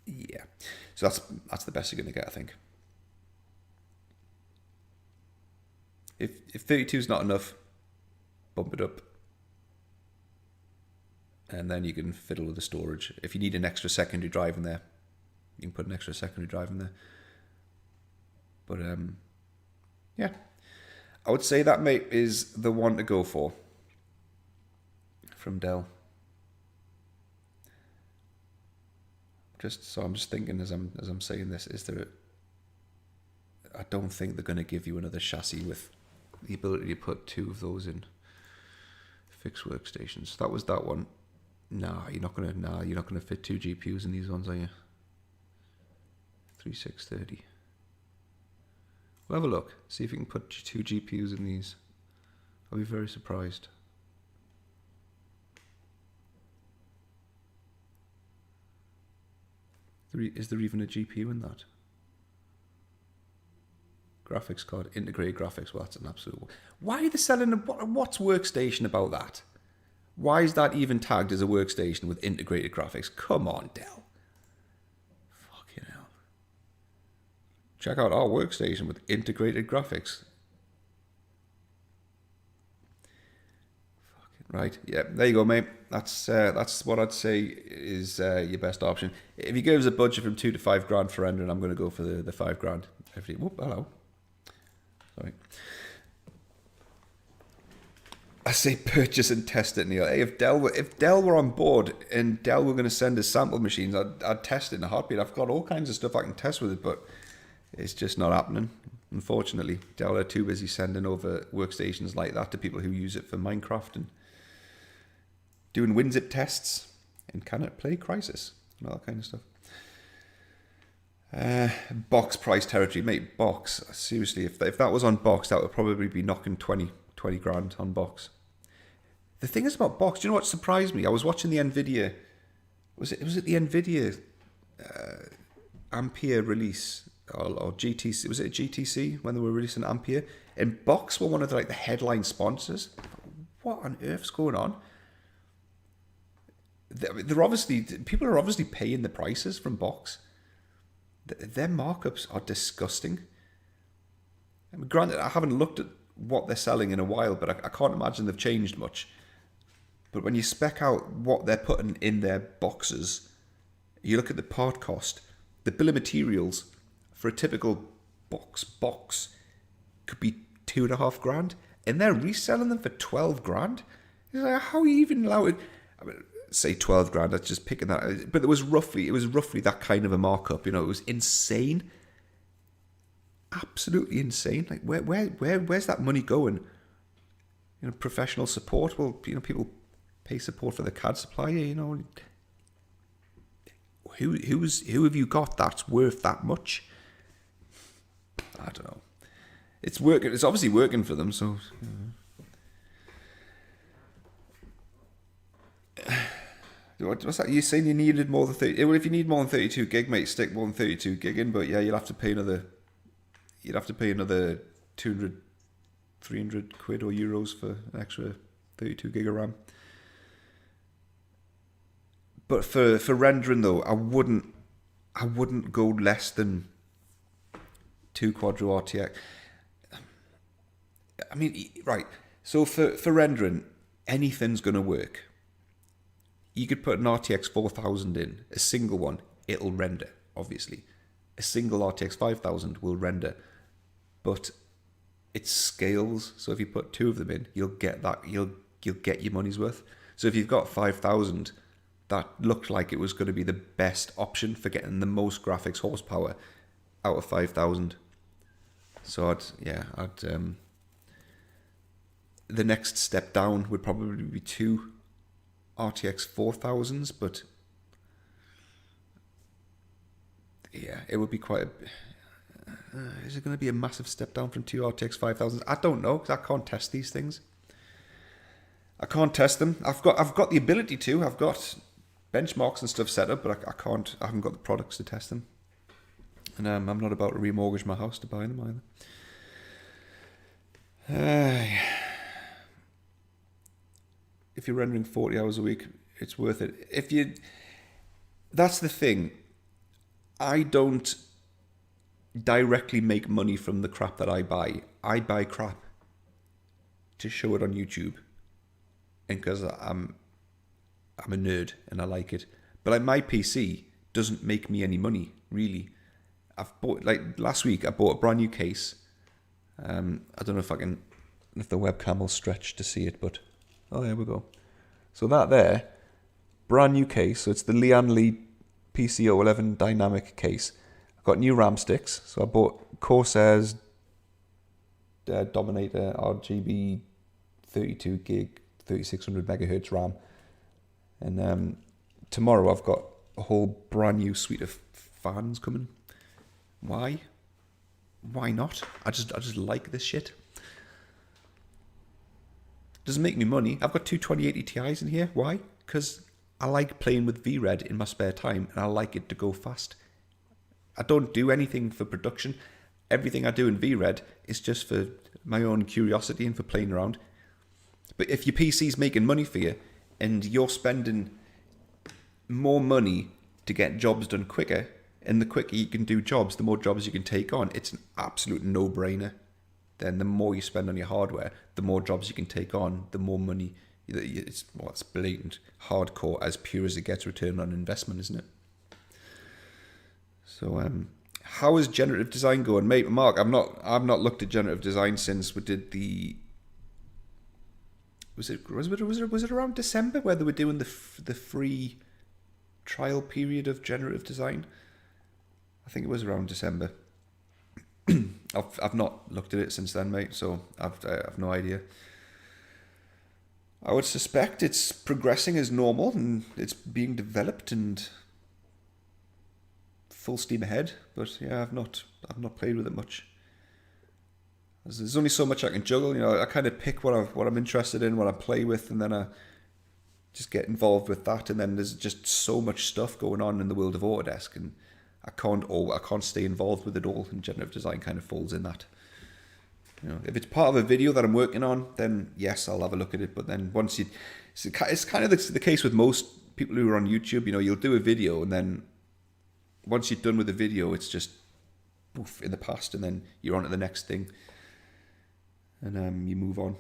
Yeah. So that's the best you're going to get, I think. If 32 is not enough, bump it up. And then you can fiddle with the storage. If you need an extra secondary drive in there, you can put an extra secondary drive in there. But yeah, I would say that, mate, is the one to go for from Dell. I'm just thinking as I'm saying this, is there I don't think they're going to give you another chassis with the ability to put 2 of those in fixed workstations. That was that one. You're not gonna fit 2 GPUs in these ones, are you? 3630. We'll have a look. See if we can put 2 GPUs in these. I'll be very surprised. Is there even a GPU in that? Graphics card, integrated graphics. Well, that's an absolute... Why are they selling... What's workstation about that? Why is that even tagged as a workstation with integrated graphics? Come on, Dell. Fucking hell. Check out our workstation with integrated graphics. Right, yeah, there you go, mate. That's what I'd say is your best option. If you give us a budget from 2 to 5 grand for rendering, I'm going to go for the 5 grand. Whoop, hello. Sorry. I say purchase and test it, Neil. Hey, if Dell were on board and Dell were going to send us sample machines, I'd test it in a heartbeat. I've got all kinds of stuff I can test with it, but it's just not happening. Unfortunately, Dell are too busy sending over workstations like that to people who use it for Minecraft and doing WinZip tests and Can It Play Crisis and all that kind of stuff. Box price territory, mate. Box, seriously, if that was on box, that would probably be knocking 20 grand on box. The thing is about box, do you know what surprised me? I was watching the Nvidia, was it the Nvidia Ampere release or GTC? Was it a GTC when they were releasing Ampere? And Box were one of the headline sponsors. What on earth's going on? People are obviously paying the prices from Box. Their markups are disgusting. I mean, granted, I haven't looked at what they're selling in a while, but I can't imagine they've changed much. But when you spec out what they're putting in their boxes, you look at the part cost, the bill of materials for a typical box could be 2.5 grand, and they're reselling them for 12 grand. It's like, how are you even allowed? I mean, say 12 grand. That's just picking that, but it was roughly that kind of a markup. It was insane. Absolutely insane. Like where's that money going? Professional support. Well, people pay support for the CAD supplier. Who have you got that's worth that much? I don't know. It's working. It's obviously working for them. So. What's that? You saying you needed more than 30? Well, if you need more than 32 gig, mate, stick more than 32 gig in. But yeah, you'll have to pay another 200, 300 quid or euros for an extra 32 gig of RAM. But for rendering though, I wouldn't go less than 2 Quadro RTX. I mean, right. So for rendering, anything's going to work. You could put an RTX 4000 in, a single one, it'll render, obviously. A single RTX 5000 will render, but it scales. So if you put 2 of them in, you'll get that. You'll get your money's worth. So if you've got 5000, that looked like it was going to be the best option for getting the most graphics horsepower out of 5000. So the next step down would probably be 2 RTX 4000s, but yeah, it would be quite is it going to be a massive step down from 2 RTX 5000s? I don't know, because I can't test these things. I can't test them. I've got the ability to. I've got benchmarks and stuff set up, but I haven't got the products to test them. And I'm not about to remortgage my house to buy them either. If you're rendering 40 hours a week, it's worth it. That's the thing. I don't directly make money from the crap that I buy. I buy crap to show it on YouTube, and because I'm a nerd and I like it. But like, my PC doesn't make me any money, really. I've bought, like last week, I bought a brand new case. I don't know if the webcam will stretch to see it, but oh, there we go. So that there, brand new case. So it's the Lian Li PCO11 dynamic case. I've got new RAM sticks. So I Corsair's Dominator RGB 32 gig 3600 megahertz RAM, and tomorrow I've got a whole brand new suite of fans coming. Why not? I just like this shit. Doesn't make me money. I've got two 2080 Ti's in here. Why? Because I like playing with VRED in my spare time, and I like it to go fast. I don't do anything for production. Everything I do in VRED is just for my own curiosity and for playing around. But if your PC's making money for you, and you're spending more money to get jobs done quicker, and the quicker you can do jobs, the more jobs you can take on, it's an absolute no-brainer. Then the more you spend on your hardware, the more jobs you can take on, the more money. It's blatant, hardcore, as pure as it gets return on investment, isn't it? So, how is generative design going, mate? Mark, I've not looked at generative design since we did the. Was it around December where they were doing the free trial period of generative design? I think it was around December. I've not looked at it since then, mate. So I've no idea. I would suspect it's progressing as normal and it's being developed and full steam ahead. But yeah, I've not played with it much. There's only so much I can juggle. You know, I kind of pick what I'm interested in, what I play with, and then I just get involved with that. And then there's just so much stuff going on in the world of Autodesk, and I can't stay involved with it all. And generative design kind of falls in that. You know, if it's part of a video that I'm working on, then yes, I'll have a look at it. But then it's kind of the case with most people who are on YouTube. You know, you'll do a video, and then once you're done with the video, it's just poof in the past, and then you're on to the next thing, and you move on.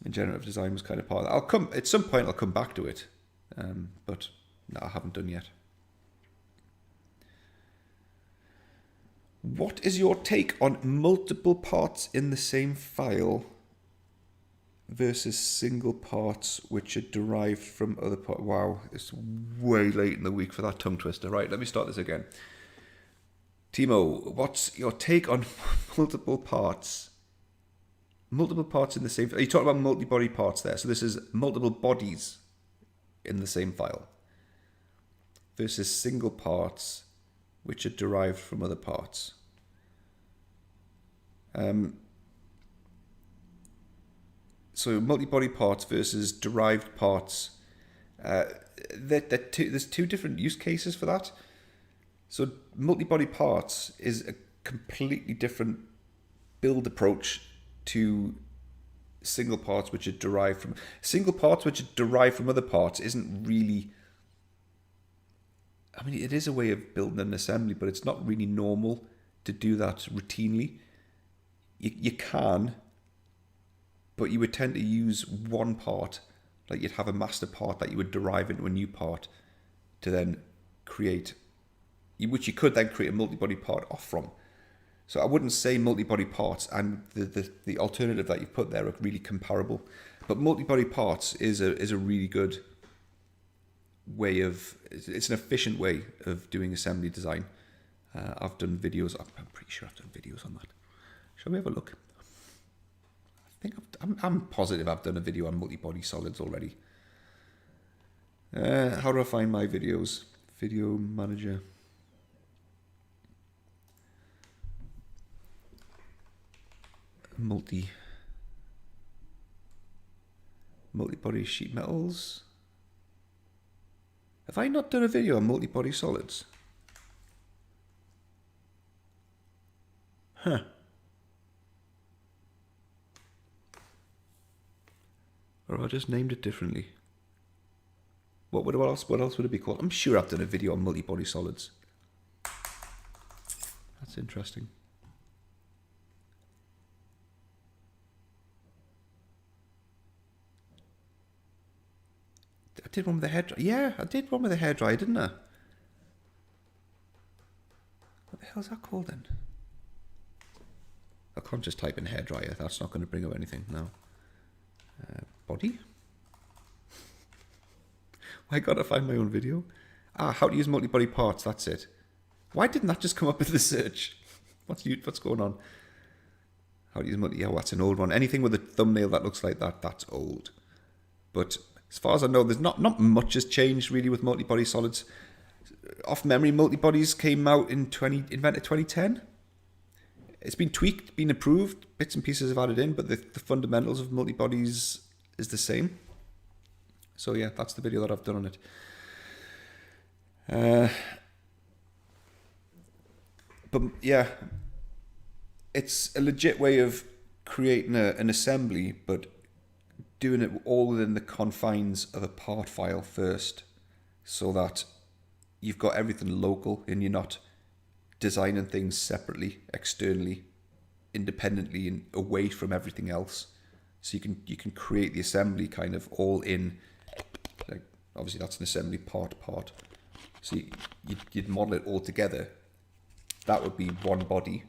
And generative design was kind of part of that. At some point. I'll come back to it, but no, I haven't done yet. What is your take on multiple parts in the same file versus single parts which are derived from other parts? Wow, it's way late in the week for that tongue twister. Right, let me start this again. Timo, what's your take on multiple parts? Multiple parts in the same... Are you talking about multi-body parts there? So this is multiple bodies in the same file versus single parts which are derived from other parts. So multi-body parts versus derived parts. There's two different use cases for that. So multi-body parts is a completely different build approach to single parts which are derived from... Single parts which are derived from other parts isn't really... I mean, it is a way of building an assembly, but it's not really normal to do that routinely. You can, but you would tend to use one part, like you'd have a master part that you would derive into a new part to then create, which you could then create a multi-body part off from. So I wouldn't say multi-body parts and the alternative that you put there are really comparable, but multi-body parts is a really good way of, it's an efficient way of doing assembly design. I've done videos, I'm pretty sure I've done videos on that. Shall we have a look? I think I'm positive I've done a video on multi-body solids already. How do I find my videos? Video manager. Multi-body sheet metals. Have I not done a video on multi-body solids? Huh. Or I just named it differently. What else would it be called? I'm sure I've done a video on multi-body solids. That's interesting. I did one with the hairdryer. Yeah, I did one with the hairdryer, didn't I? What the hell's that called then? I can't just type in hairdryer. That's not going to bring up anything. No. Body? I gotta find my own video. How to use multi-body parts. That's it. Why didn't that just come up in the search? What's going on? How to use multi? Oh, that's an old one. Anything with a thumbnail that looks like that, that's old. But as far as I know, there's not much has changed really with multi-body solids. Off memory, multi-bodies came out invented 2010. It's been tweaked, been improved, bits and pieces have added in, but the fundamentals of multi-bodies is the same. So yeah, that's the video that I've done on it. But yeah, it's a legit way of creating an assembly, but doing it all within the confines of a part file first, so that you've got everything local and you're not designing things separately, externally, independently, and away from everything else. So you can create the assembly kind of all in. Like obviously that's an assembly part. So you'd model it all together. That would be one body.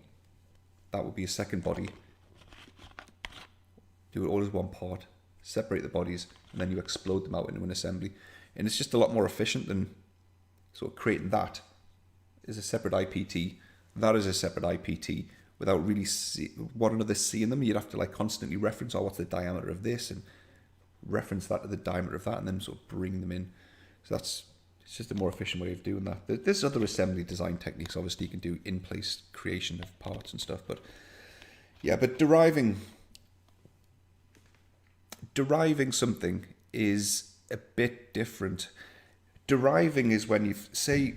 That would be a second body. Do it all as one part. Separate the bodies, and then you explode them out into an assembly. And it's just a lot more efficient than sort of creating that is a separate IPT. That is a separate IPT. Without really one another seeing them, you'd have to like constantly reference, oh, what's the diameter of this, and reference that to the diameter of that, and then sort of bring them in. So it's just a more efficient way of doing that. There's other assembly design techniques. Obviously, you can do in-place creation of parts and stuff, but yeah, but deriving something is a bit different. Deriving is when you say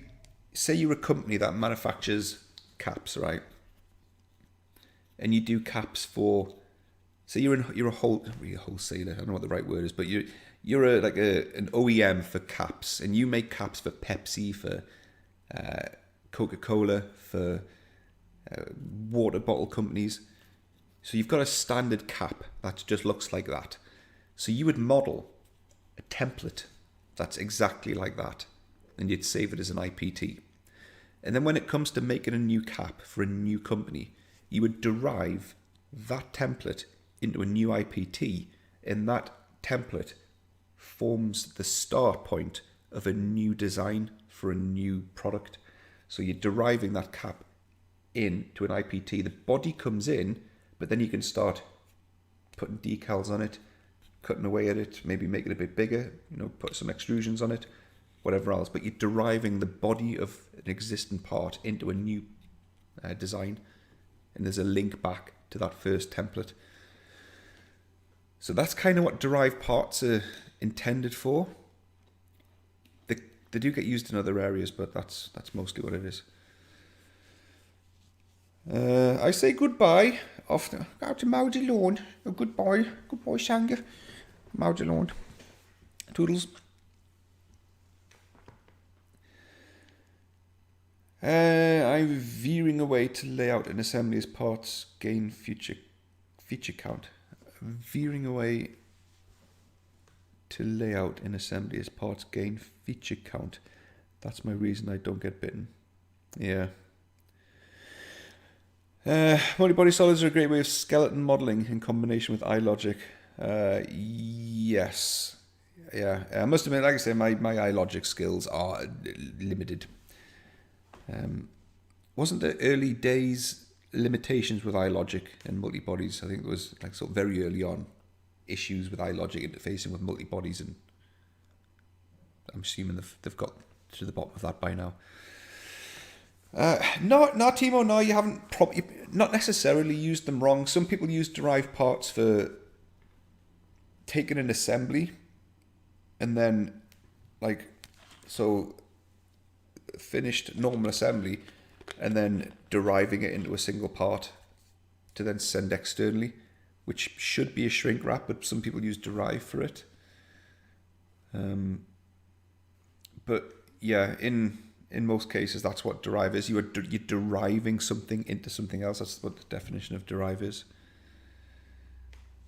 you're a company that manufactures caps, right? And you do caps for, say you're a wholesaler. I don't know what the right word is, but you're an OEM for caps, and you make caps for Pepsi, for Coca-Cola, for water bottle companies. So you've got a standard cap that just looks like that. So you would model a template that's exactly like that, and you'd save it as an IPT. And then when it comes to making a new cap for a new company, you would derive that template into a new IPT, and that template forms the start point of a new design for a new product. So you're deriving that cap into an IPT. The body comes in, but then you can start putting decals on it, cutting away at it, maybe make it a bit bigger, put some extrusions on it, whatever else. But you're deriving the body of an existing part into a new design, and there's a link back to that first template. So that's kind of what derived parts are intended for. They do get used in other areas, but that's mostly what it is. I say goodbye. Off out to mow the lawn. Oh, goodbye, Sanger. Mow the lawn. Toodles. I'm veering away to lay out an assembly as parts gain feature count. Veering away to lay out an assembly as parts gain feature count. That's my reason I don't get bitten. Yeah. Multi-body solids are a great way of skeleton modeling in combination with iLogic. Yes. Yeah. I must admit, like I say, my iLogic skills are limited. Wasn't there early days limitations with iLogic and multi-bodies? I think it was like sort of very early on issues with iLogic interfacing with multi-bodies, and I'm assuming they've got to the bottom of that by now. No, Timo, no, you haven't not necessarily used them wrong. Some people use derived parts for taking an assembly and then finished normal assembly and then deriving it into a single part to then send externally, which should be a shrink wrap, but some people use Derive for it. But yeah, in most cases, that's what Derive is. You're deriving something into something else. That's what the definition of Derive is.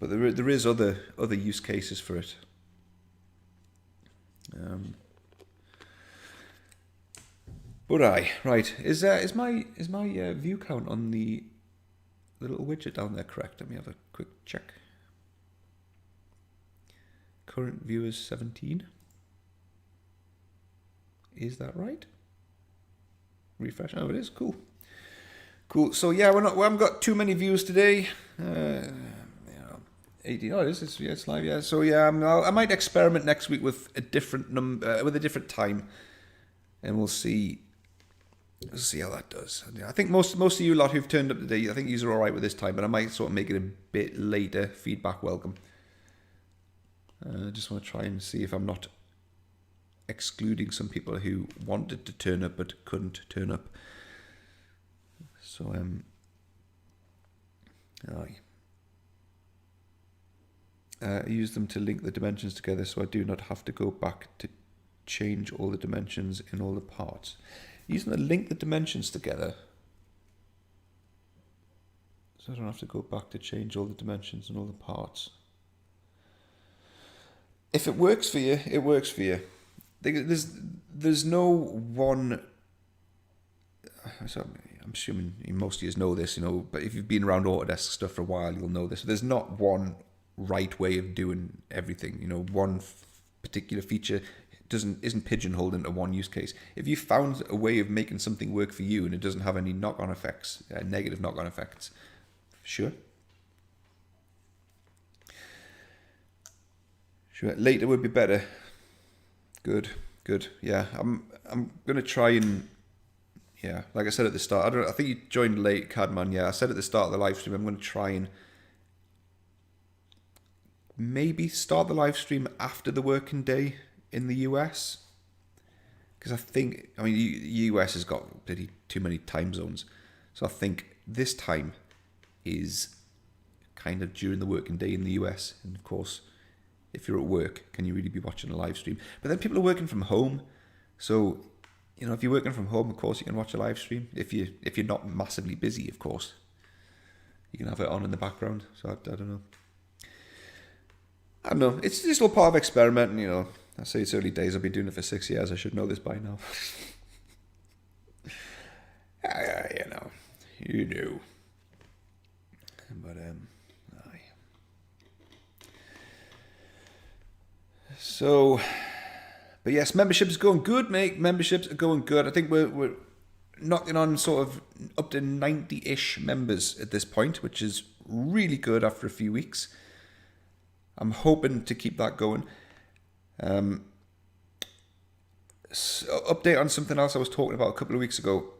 But there is other use cases for it. Right. Is my view count on the little widget down there correct? Let me have a quick check. Current viewers 17. Is that right? Refresh. Oh, it is. Cool. Cool. So yeah, we haven't got too many views today. 80. Oh, it's live. Yeah. So yeah, I might experiment next week with a different number, with a different time, and we'll see. We'll see how that does. Yeah, I think most of you lot who've turned up today, I think you are all right with this time, but I might sort of make it a bit later. Feedback welcome. I just want to try and see if I'm not excluding some people who wanted to turn up but couldn't turn up. So I use them to link the dimensions together, so I do not have to go back to change all the dimensions in all the parts. Using them to link the dimensions together, so I don't have to go back to change all the dimensions in all the parts. If it works for you, it works for you. There's no one. So I'm assuming most of you know this, but if you've been around Autodesk stuff for a while, you'll know this. There's not one right way of doing everything. One particular feature isn't pigeonholed into one use case. If you found a way of making something work for you and it doesn't have any knock-on effects, negative knock-on effects, sure. Later would be better. Good. Yeah, I'm gonna try and. Yeah, like I said at the start, I think you joined late, Cadman. Yeah, I said at the start of the live stream, I'm going to try and maybe start the live stream after the working day in the US. Because the US has got pretty too many time zones. So I think this time is kind of during the working day in the US. And of course, if you're at work, can you really be watching a live stream? But then people are working from home. So if you're working from home, of course, you can watch a live stream. If you're not massively busy, of course, you can have it on in the background. So I don't know. I don't know. It's just a little part of experimenting, I say it's early days. I've been doing it for 6 years. I should know this by now. You do. But aye. So. But yes, membership's going good, mate. Memberships are going good. I think we're knocking on sort of up to 90-ish members at this point, which is really good after a few weeks. I'm hoping to keep that going. So update on something else I was talking about a couple of weeks ago.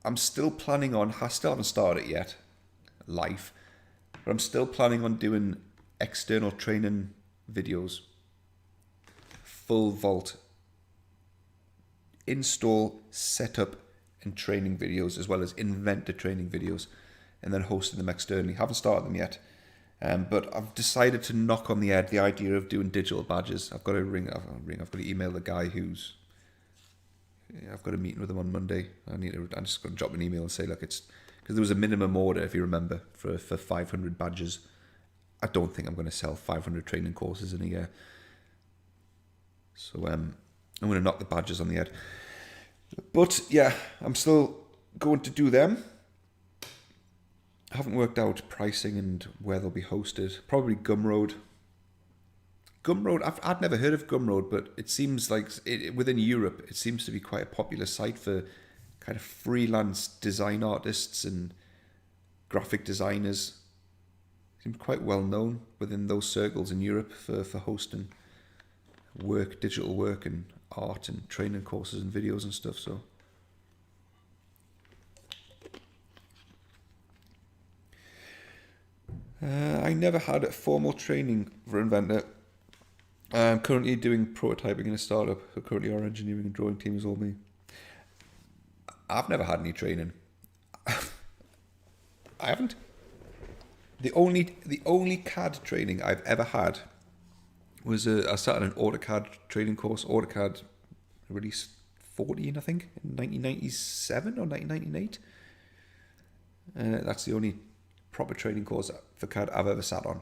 I'm still planning on, I still haven't started it yet, live, but I'm still planning on doing external training videos. Full vault install, setup and training videos, as well as inventor training videos, and then hosting them externally. Haven't started them yet, but I've decided to knock on the head the idea of doing digital badges. I've got to email the guy I've got a meeting with him on Monday. I'm just going to drop an email and say, look, it's because there was a minimum order, if you remember, for 500 badges. I don't think I'm going to sell 500 training courses in a year. So I'm going to knock the badges on the head. But yeah, I'm still going to do them. I haven't worked out pricing and where they'll be hosted. Probably Gumroad. I'd never heard of Gumroad, but it seems like within Europe, it seems to be quite a popular site for kind of freelance design artists and graphic designers. Seems quite well known within those circles in Europe for hosting digital work and art and training courses and videos and stuff. So I never had a formal training for Inventor. I'm currently doing prototyping in a startup. So currently our engineering and drawing team is all me. I've never had any training. I haven't. The only CAD training I've ever had was I started an AutoCAD training course. AutoCAD released 14, I think, in 1997 or 1998. That's the only proper training course for CAD I've ever sat on,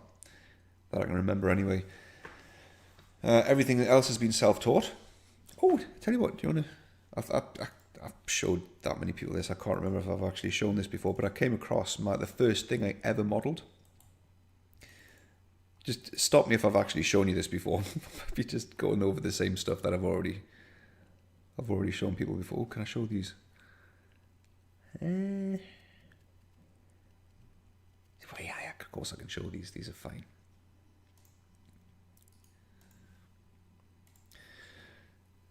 that I can remember anyway. Everything else has been self-taught. Oh, tell you what, do you want to... I've showed that many people this. I can't remember if I've actually shown this before, but I came across the first thing I ever modelled. Just stop me if I've actually shown you this before. I'd be just going over the same stuff that I've already shown people before. Oh, can I show these? of course I can show these. These are fine.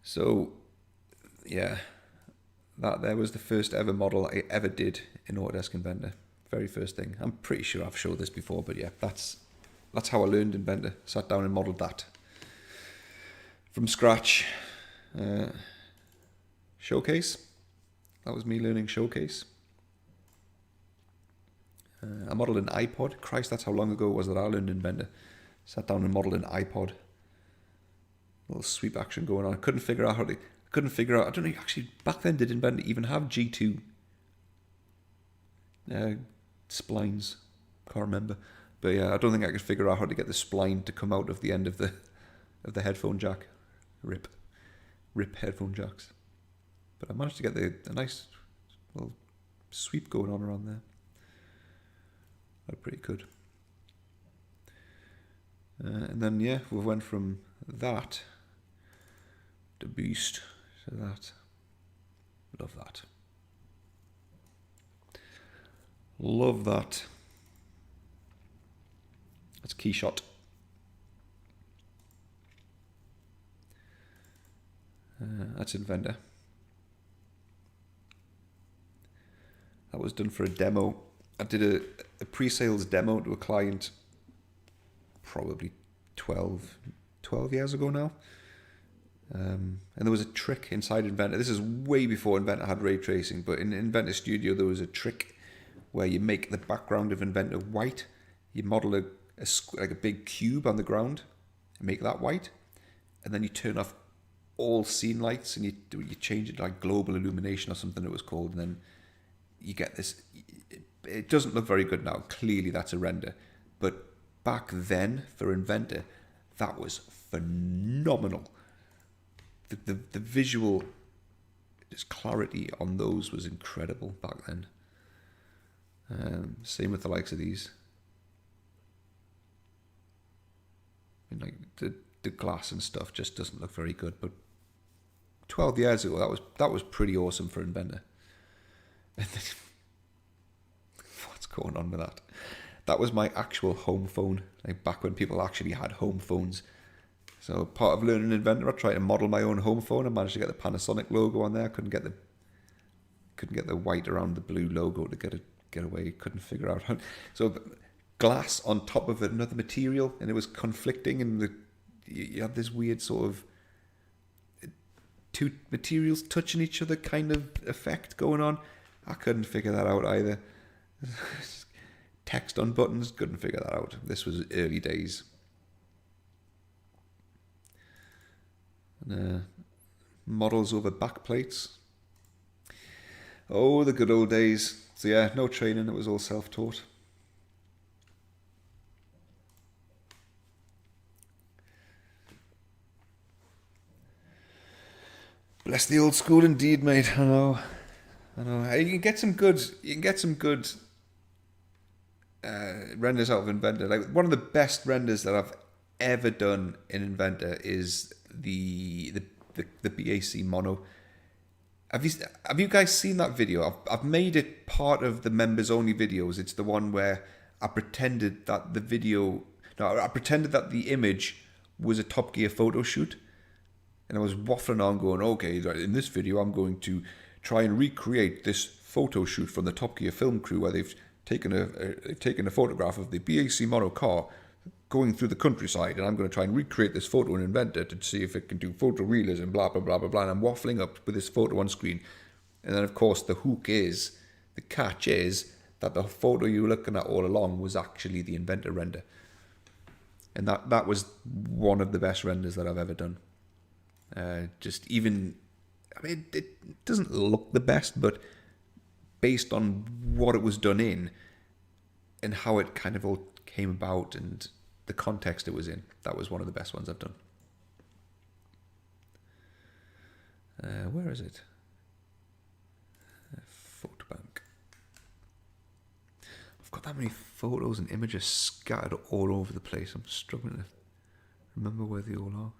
So, yeah, that there was the first ever model I ever did in Autodesk Inventor. Very first thing. I'm pretty sure I've showed this before, but yeah, that's how I learned Inventor. Sat down and modelled that from scratch. Showcase. That was me learning Showcase. I modelled an iPod. Christ, that's how long ago it was that I learned Inventor. Sat down and modelled an iPod. Little sweep action going on. I couldn't figure out. I don't know. Actually, back then, did Inventor even have G2 splines? Can't remember. But yeah, I don't think I could figure out how to get the spline to come out of the end of the headphone jack. Rip headphone jacks. But I managed to get a nice little sweep going on around there. That's pretty good. And then yeah, we went from that to Beast to that. Love that. Love that. That's Keyshot. That's Inventor. That was done for a demo. I did a pre-sales demo to a client probably 12 years ago now. And there was a trick inside Inventor. This is way before Inventor had ray tracing, but in Inventor Studio there was a trick where you make the background of Inventor white. You model like a big cube on the ground and make that white, and then you turn off all scene lights and you change it to like global illumination or something it was called, and then you get this. It doesn't look very good now. Clearly that's a render, but back then for Inventor that was phenomenal. The visual just clarity on those was incredible back then. Same with the likes of these. I mean, like the glass and stuff just doesn't look very good, but 12 years ago that was pretty awesome for Inventor. What's going on with that? That was my actual home phone, like back when people actually had home phones. So part of learning Inventor, I tried to model my own home phone. I managed to get the Panasonic logo on there. Couldn't get the white around the blue logo to get away. Couldn't figure out how. So glass on top of another material, and it was conflicting, and you had this weird sort of two materials touching each other kind of effect going on. I couldn't figure that out either. Text on buttons, couldn't figure that out. This was early days. And, models over backplates. Oh, the good old days. So yeah, no training, it was all self-taught. Bless the old school indeed, mate. I know. You can get some good renders out of Inventor. Like one of the best renders that I've ever done in Inventor is the BAC mono. Have you guys seen that video? I've made it part of the members only videos. It's the one where I pretended that the image was a Top Gear photo shoot, and I was waffling on going, okay, in this video I'm going to try and recreate this photo shoot from the Top Gear film crew where they've taken a photograph of the BAC mono car going through the countryside, and I'm going to try and recreate this photo in Inventor to see if it can do photorealism, blah, blah, blah, blah, blah. And I'm waffling up with this photo on screen. And then, of course, the catch is that the photo you were looking at all along was actually the Inventor render. And that was one of the best renders that I've ever done. It doesn't look the best, but based on what it was done in and how it kind of all came about and the context it was in, that was one of the best ones I've done. Where is it? Photo bank. I've got that many photos and images scattered all over the place. I'm struggling to remember where they all are.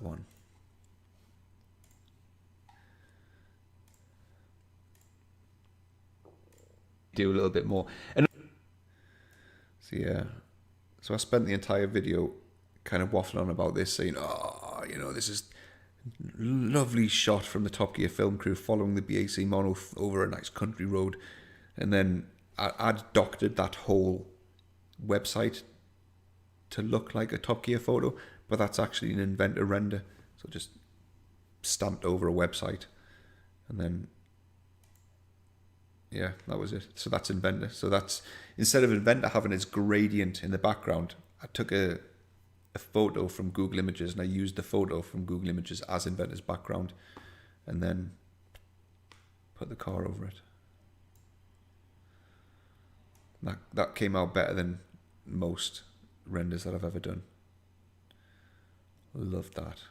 the one? Do a little bit more. And so yeah, so I spent the entire video kind of waffling on about this, saying, oh, you know, this is lovely shot from the Top Gear film crew following the BAC mono over a nice country road. And then I'd doctored that whole website to look like a Top Gear photo, but that's actually an Inventor render. So just stamped over a website, and then yeah, that was it. So that's Inventor. So that's, instead of Inventor having its gradient in the background, I took a photo from Google Images, and I used the photo from Google Images as Inventor's background, and then put the car over it. That came out better than most renders that I've ever done. Loved that.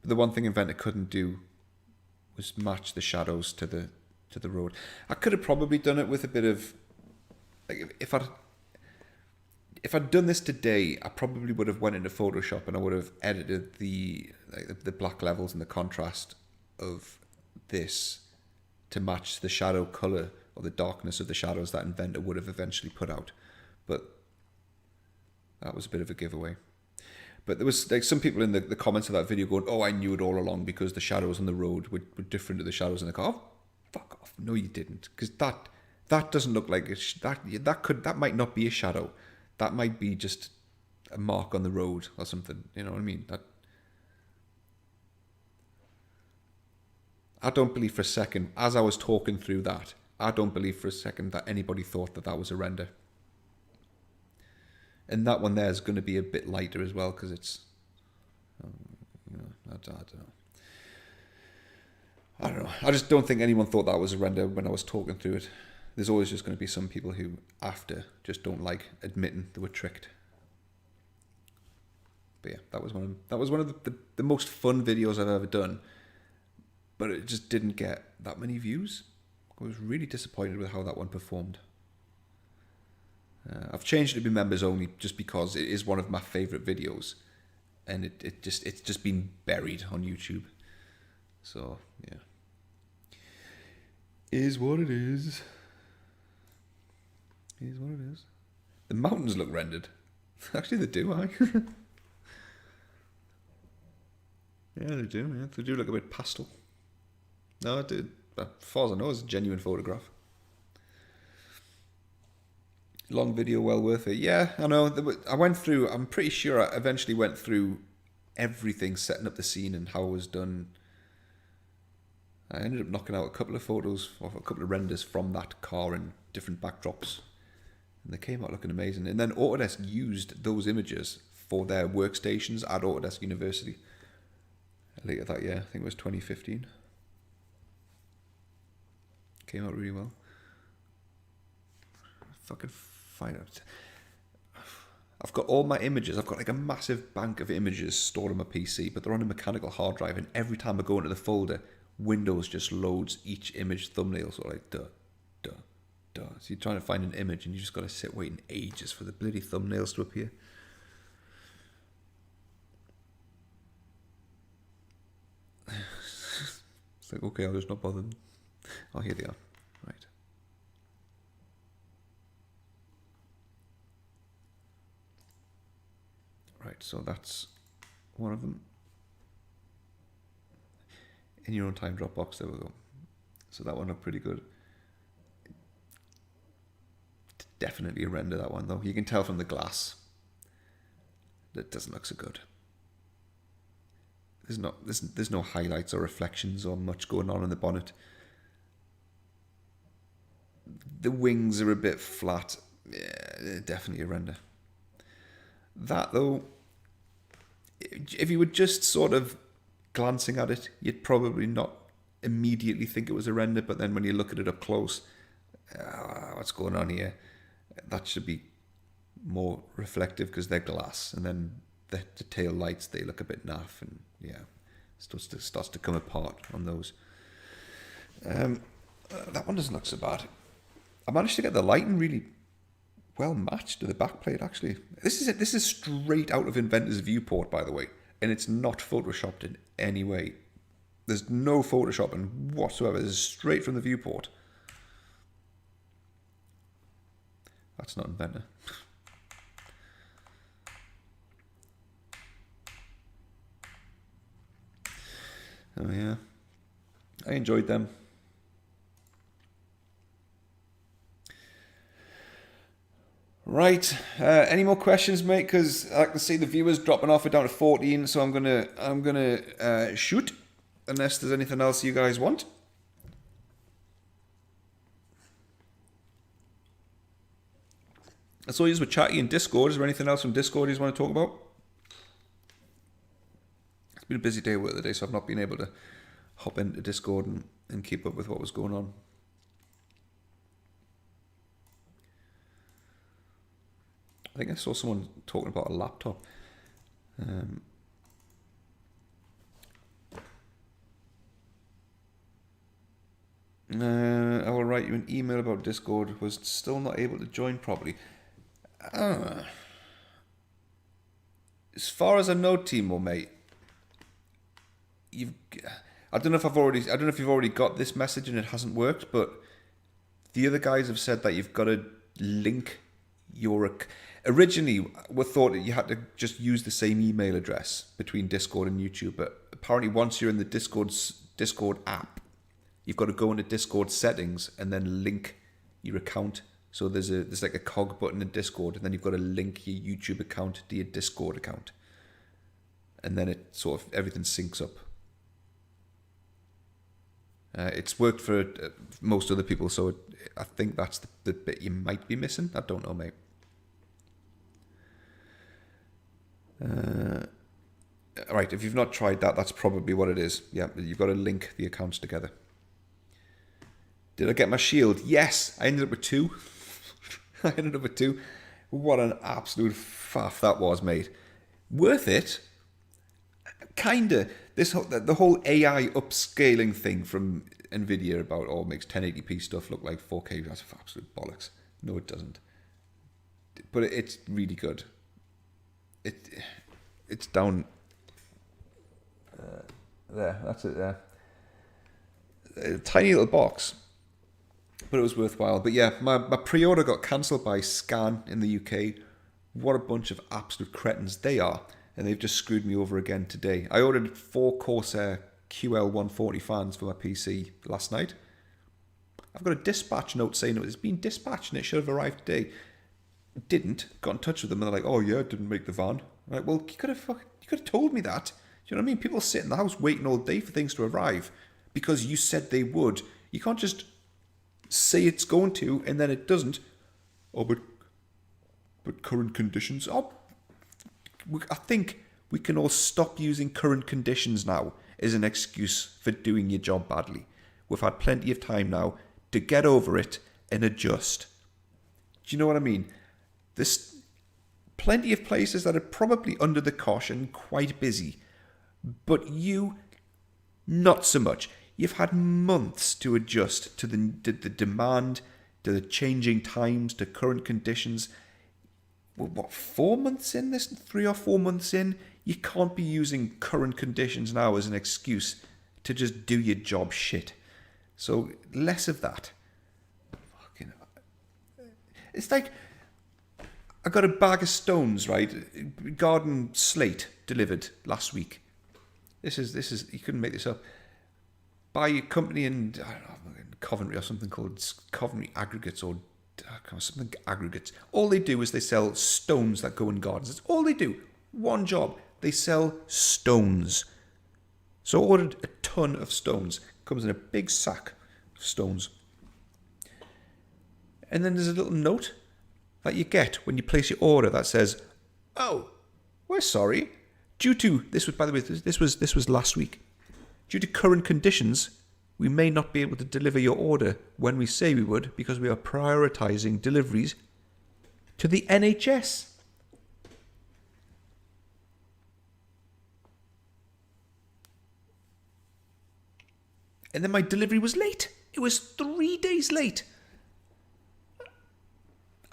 But the one thing Inventor couldn't do was match the shadows to the road. I could have probably done it with a bit of, like, if I'd done this today, I probably would have went into Photoshop and I would have edited the black levels and the contrast of this to match the shadow color or the darkness of the shadows that Inventor would have eventually put out. But that was a bit of a giveaway. But there was like some people in the comments of that video going, oh, I knew it all along because the shadows on the road were different to the shadows in the car. Oh, fuck off. No, you didn't. Because that doesn't look like that might not be a shadow. That might be just a mark on the road or something. You know what I mean? I don't believe for a second, as I was talking through that, I don't believe for a second that anybody thought that was a render. And that one there is going to be a bit lighter as well because it's, I don't know. I just don't think anyone thought that was a render when I was talking through it. There's always just going to be some people who, after, just don't like admitting they were tricked. But yeah, that was one of the most fun videos I've ever done. But it just didn't get that many views. I was really disappointed with how that one performed. I've changed it to be members only just because it is one of my favourite videos, and it's just been buried on YouTube. So yeah, is what it is. Is what it is. The mountains look rendered. Actually, they do, aye. Yeah, they do. Yeah, they do look a bit pastel. No, it did. As far as I know, it's a genuine photograph. Long video, well worth it. Yeah, I know. I went through, I'm pretty sure I eventually went through everything, setting up the scene and how it was done. I ended up knocking out a couple of photos, or a couple of renders from that car in different backdrops. And they came out looking amazing. And then Autodesk used those images for their workstations at Autodesk University. Later that year, I think it was 2015. Came out really well. Fucking find out. I've got all my images. I've got like a massive bank of images stored on my PC, but they're on a mechanical hard drive. And every time I go into the folder, Windows just loads each image thumbnail. So like, duh. So you're trying to find an image, and you just got to sit waiting ages for the bloody thumbnails to appear. It's like, okay, I'll just not bother them. Oh, here they are. Right. Right, so that's one of them. In your own time Dropbox, there we go. So that one looked pretty good. Definitely a render, that one, though. You can tell from the glass that it doesn't look so good. There's no highlights or reflections or much going on in the bonnet. The wings are a bit flat. Yeah, definitely a render. That, though, if you were just sort of glancing at it, you'd probably not immediately think it was a render, but then when you look at it up close, what's going on here? That should be more reflective because they're glass, and then the tail lights, they look a bit naff, and yeah, starts to come apart on those. That one doesn't look so bad. I managed to get the lighting really well matched to the backplate, actually. This is straight out of Inventor's viewport, by the way. and it's not photoshopped in any way. There's no photoshopping whatsoever. This is straight from the viewport. That's not Inventor. Oh yeah, I enjoyed them. Right, any more questions, mate? Because I can see the viewers dropping off. We're down to 14, so I'm gonna shoot. Unless there's anything else you guys want. I saw you were chatting in Discord. Is there anything else from Discord you want to talk about? It's been a busy day at work today, so I've not been able to hop into Discord and keep up with what was going on. I think I saw someone talking about a laptop. I will write you an email about Discord. Was still not able to join properly. As far as I know, Timo, mate, I don't know if you've already got this message and it hasn't worked, but the other guys have said that you've got to link your. Originally, we thought that you had to just use the same email address between Discord and YouTube, but apparently, once you're in the Discord app, you've got to go into Discord settings and then link your account. So there's like a cog button in Discord, and then you've got to link your YouTube account to your Discord account, and then it sort of everything syncs up. It's worked for most other people, so I think that's the bit you might be missing. I don't know, mate. Right, if you've not tried that, that's probably what it is. Yeah, you've got to link the accounts together. Did I get my shield? Yes, I ended up with 2. I ended up with 2. What an absolute faff that was, mate. Worth it? Kinda. The whole AI upscaling thing from Nvidia about makes 1080p stuff look like 4K. That's absolute bollocks. No, it doesn't. But it's really good. It's down there. That's it there. A tiny little box, but it was worthwhile. But yeah, my pre-order got cancelled by Scan in the UK. What a bunch of absolute cretins they are. And they've just screwed me over again today. I ordered 4 Corsair QL140 fans for my PC last night. I've got a dispatch note saying it's been dispatched and it should have arrived today. It didn't. Got in touch with them and they're like, oh yeah, it didn't make the van. I'm like, well, you could have told me that. Do you know what I mean? People sit in the house waiting all day for things to arrive because you said they would. You can't just say it's going to and then it doesn't. Oh, but current conditions. Oh, I think we can all stop using current conditions now as an excuse for doing your job badly. We've had plenty of time now to get over it and adjust. Do you know what I mean? There's plenty of places that are probably under the cosh and quite busy, but you, not so much. You've had months to adjust to the demand, to the changing times, to current conditions. What, 4 months in this? 3 or 4 months in? You can't be using current conditions now as an excuse to just do your job shit. So, less of that. Fucking, it's like, I got a bag of stones, right? Garden slate delivered last week. This is, you couldn't make this up. By a company in, I don't know, Coventry or something called Coventry Aggregates or something aggregates. All they do is they sell stones that go in gardens. That's all they do. One job. They sell stones. So I ordered a ton of stones. Comes in a big sack of stones. And then there's a little note that you get when you place your order that says, "Oh, we're sorry. Due to this was, by the way, this was last week. Due to current conditions, we may not be able to deliver your order when we say we would because we are prioritizing deliveries to the NHS." And then my delivery was late. It was 3 days late.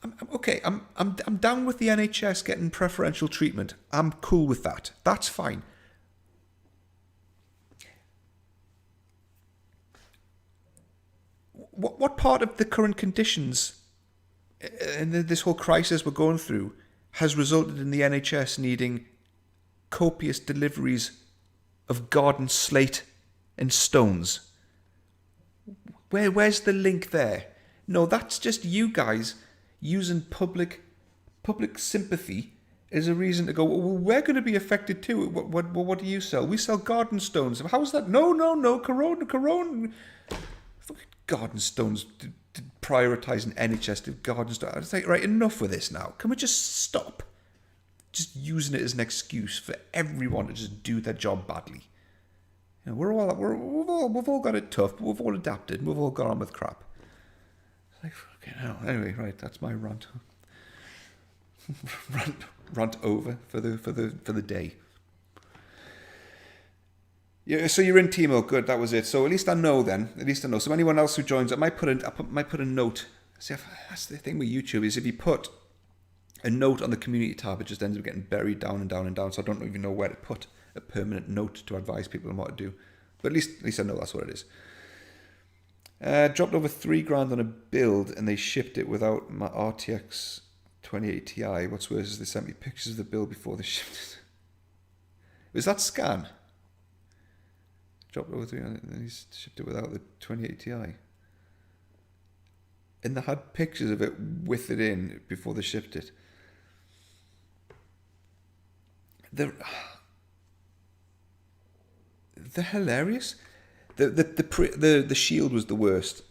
I'm down with the NHS getting preferential treatment. I'm cool with that. That's fine. what part of the current conditions and this whole crisis we're going through has resulted in the NHS needing copious deliveries of garden slate and stones? Where's the link there? No, that's just you guys using public sympathy as a reason to go, well, we're going to be affected too. What do you sell? We sell garden stones. How's that? No, Corona. Fucking garden stones, prioritising NHS to garden stones. I was like, right, enough with this now. Can we just stop? Just using it as an excuse for everyone to just do their job badly. You know, we've all got it tough, but we've all adapted and we've all got on with crap. It's like, fucking hell. Anyway, right, that's my rant. rant over for the day. Yeah, so you're in Timo. Good, that was it. So at least I know then. So anyone else who joins, I might put a note. See, that's the thing with YouTube is if you put a note on the community tab, it just ends up getting buried down and down and down. So I don't even know where to put a permanent note to advise people on what to do. But at least I know that's what it is. Dropped over $3,000 on a build and they shipped it without my RTX 2080 Ti. What's worse is they sent me pictures of the build before they shipped it. Was that scan? Dropped over $300 and then he shipped it without the 2080 Ti. And they had pictures of it with it in before they shipped it. They're hilarious. The shield was the worst.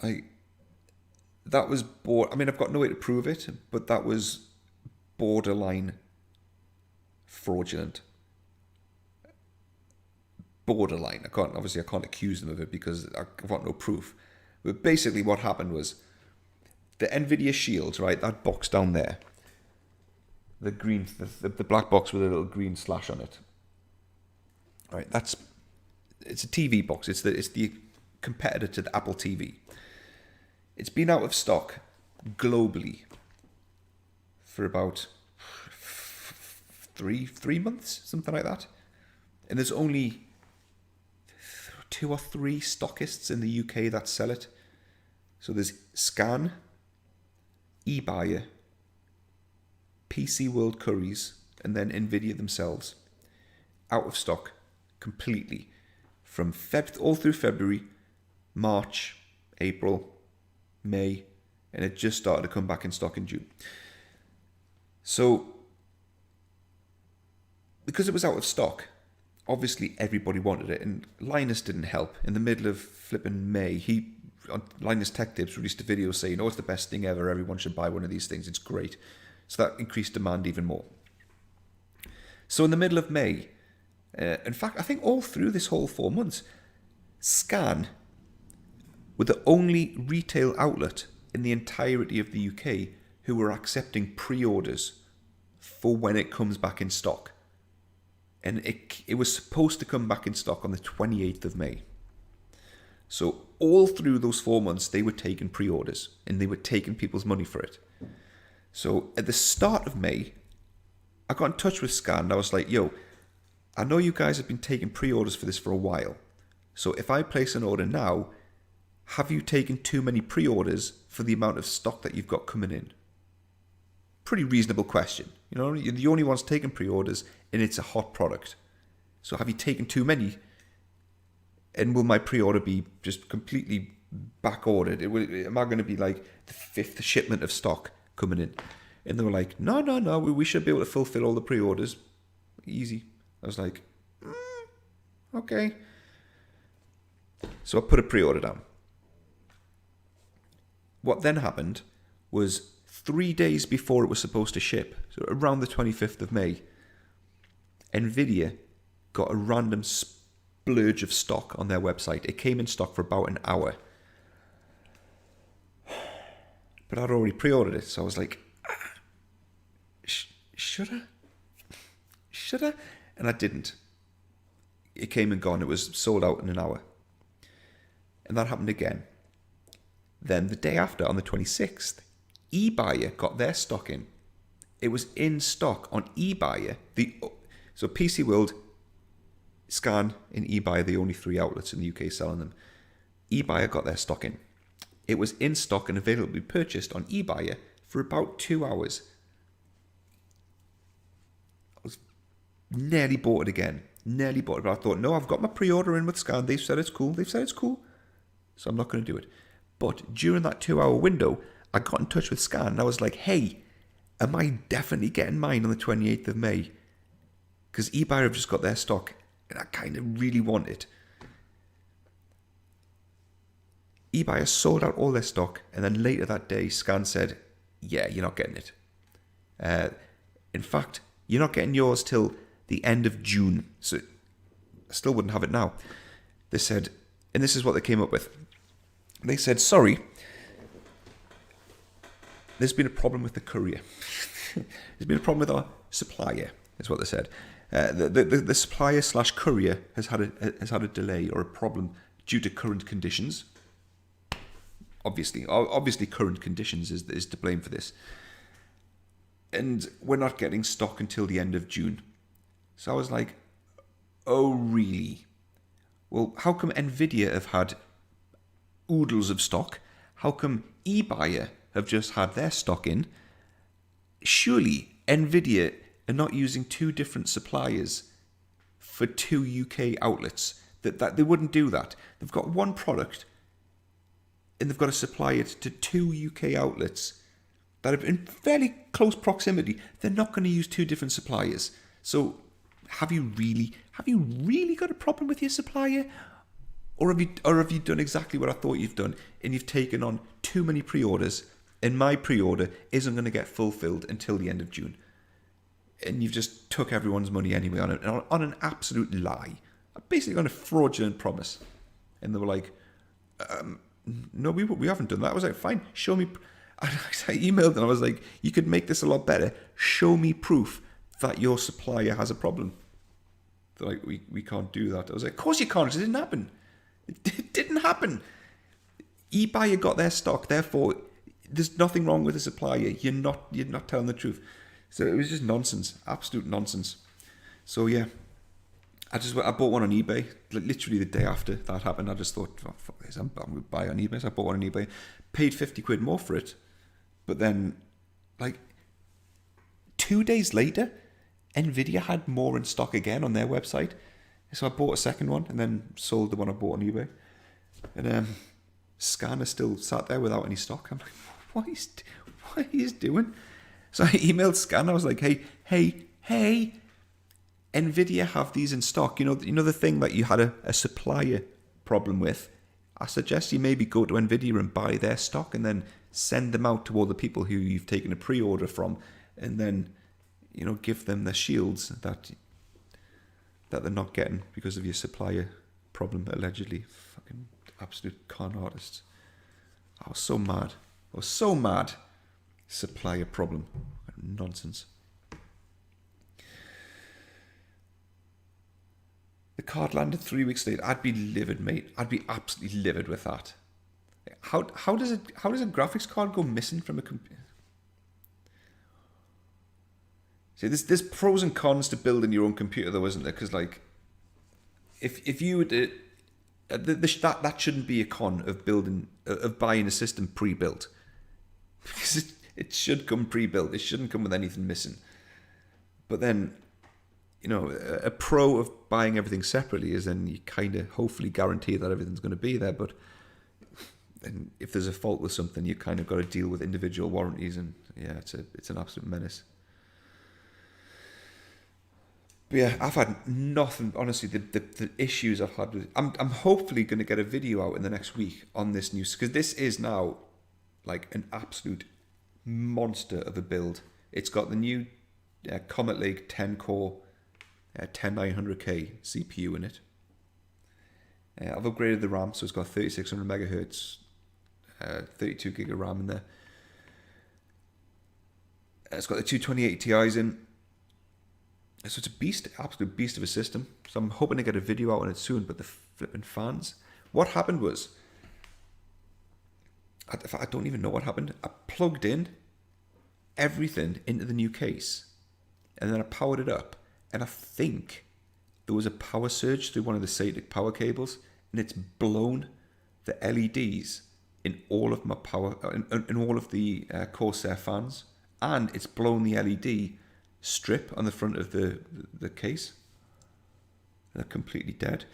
That was I mean, I've got no way to prove it, but that was borderline fraudulent. Borderline. I can't accuse them of it because I've got no proof. But basically, what happened was the Nvidia shields, right? That box down there, the green, the black box with a little green slash on it. Right, it's a TV box. It's the competitor to the Apple TV. It's been out of stock globally for about three months, something like that. And there's only 2 or 3 stockists in the UK that sell it. So there's Scan, eBuyer, PC World Curries, and then Nvidia themselves. Out of stock completely from all through February, March, April, May, and it just started to come back in stock in June. So because it was out of stock, obviously everybody wanted it, and Linus didn't help. In the middle of flipping May, Linus Tech Tips released a video saying, it's the best thing ever, everyone should buy one of these things, it's great. So that increased demand even more. So in the middle of May, in fact, I think all through this whole 4 months, Scan were the only retail outlet in the entirety of the UK who were accepting pre-orders for when it comes back in stock. And it was supposed to come back in stock on the 28th of May. So all through those 4 months, they were taking pre-orders and they were taking people's money for it. So at the start of May, I got in touch with Scan and I was like, yo, I know you guys have been taking pre-orders for this for a while. So if I place an order now, have you taken too many pre-orders for the amount of stock that you've got coming in? Pretty reasonable question. You know, you're the only ones taking pre-orders and it's a hot product. So have you taken too many? And will my pre-order be just completely back-ordered? Am I going to be like the 5th shipment of stock coming in? And they were like, no, we should be able to fulfill all the pre-orders. Easy. I was like, okay. So I put a pre-order down. What then happened was 3 days before it was supposed to ship, so around the 25th of May, Nvidia got a random splurge of stock on their website. It came in stock for about an hour. But I'd already pre-ordered it, so I was like, should I? And I didn't. It came and gone. It was sold out in an hour. And that happened again. Then the day after, on the 26th, eBuyer got their stock in. It was in stock on eBuyer. So PC World, Scan, and eBuyer, the only 3 outlets in the UK selling them. eBuyer got their stock in. it was in stock and available to be purchased on eBuyer for about 2 hours. I was nearly bought it again. Nearly bought it, but I thought, no, I've got my pre-order in with Scan. They've said it's cool. So I'm not going to do it. But during that 2 hour window, I got in touch with Scan and I was like, hey, am I definitely getting mine on the 28th of May? Because eBuyer have just got their stock and I kind of really want it. eBuyer sold out all their stock, and then later that day, Scan said, yeah, you're not getting it. In fact, you're not getting yours till the end of June. So I still wouldn't have it now. They said, and this is what they came up with. They said, sorry, there's been a problem with the courier. There's been a problem with our supplier, is what they said. The supplier / courier has had a delay or a problem due to current conditions. Obviously, current conditions is to blame for this. And we're not getting stock until the end of June. So I was like, oh, really? Well, how come Nvidia have had oodles of stock? How come eBuyer have just had their stock in? Surely Nvidia are not using 2 different suppliers for 2 UK outlets. That they wouldn't do that. They've got one product and they've got to supply it to 2 UK outlets that are in fairly close proximity. They're not going to use 2 different suppliers. So have you really got a problem with your supplier? Or have you done exactly what I thought you've done, and you've taken on too many pre-orders, and my pre-order isn't going to get fulfilled until the end of June? And you've just took everyone's money anyway on an absolute lie. Basically on a fraudulent promise. And they were like, no, we haven't done that. I was like, fine, show me. I emailed and I was like, you could make this a lot better. Show me proof that your supplier has a problem. They're like, we can't do that. I was like, of course you can't. It didn't happen. It didn't happen. eBuyer got their stock. Therefore, there's nothing wrong with the supplier. You're not telling the truth. So it was just nonsense. Absolute nonsense. So yeah. I bought one on eBay, literally the day after that happened. I just thought, oh, fuck this, I'm going to buy on eBay. So I bought one on eBay, paid 50 quid more for it. But then, 2 days later, Nvidia had more in stock again on their website. So I bought a second one and then sold the one I bought on eBay. And Scanner still sat there without any stock. I'm like, what are you doing? So I emailed Scanner. I was like, hey, Nvidia have these in stock. You know the thing that you had a supplier problem with. I suggest you maybe go to Nvidia and buy their stock and then send them out to all the people who you've taken a pre-order from, and then give them the shields that they're not getting because of your supplier problem, allegedly. Fucking absolute con artists. I was so mad. Supplier problem. Nonsense. The card landed 3 weeks later. I'd be livid, mate. I'd be absolutely livid with that. How does a graphics card go missing from a computer? See, there's pros and cons to building your own computer, though, isn't there? Because if you were to, that shouldn't be a con of buying a system pre-built, because it should come pre-built. It shouldn't come with anything missing. But then, a pro of buying everything separately is then you kind of hopefully guarantee that everything's going to be there. But then if there's a fault with something, you kind of got to deal with individual warranties, and yeah, it's an absolute menace. But yeah, I've had nothing, honestly, the issues I've had with, I'm hopefully going to get a video out in the next week on this news, because this is now an absolute monster of a build. It's got the new Comet Lake 10 core 10900K CPU in it. I've upgraded the RAM, so it's got 3600 megahertz, 32 gig of RAM in there. It's got the 228 Ti's in. So it's a beast, absolute beast of a system. So I'm hoping to get a video out on it soon. But the flipping fans, what happened was, I don't even know what happened. I plugged in everything into the new case, and then I powered it up, and I think there was a power surge through one of the SATA power cables, and it's blown the LEDs in all of my power, in all of the Corsair fans, and it's blown the LED strip on the front of the case. They're completely dead.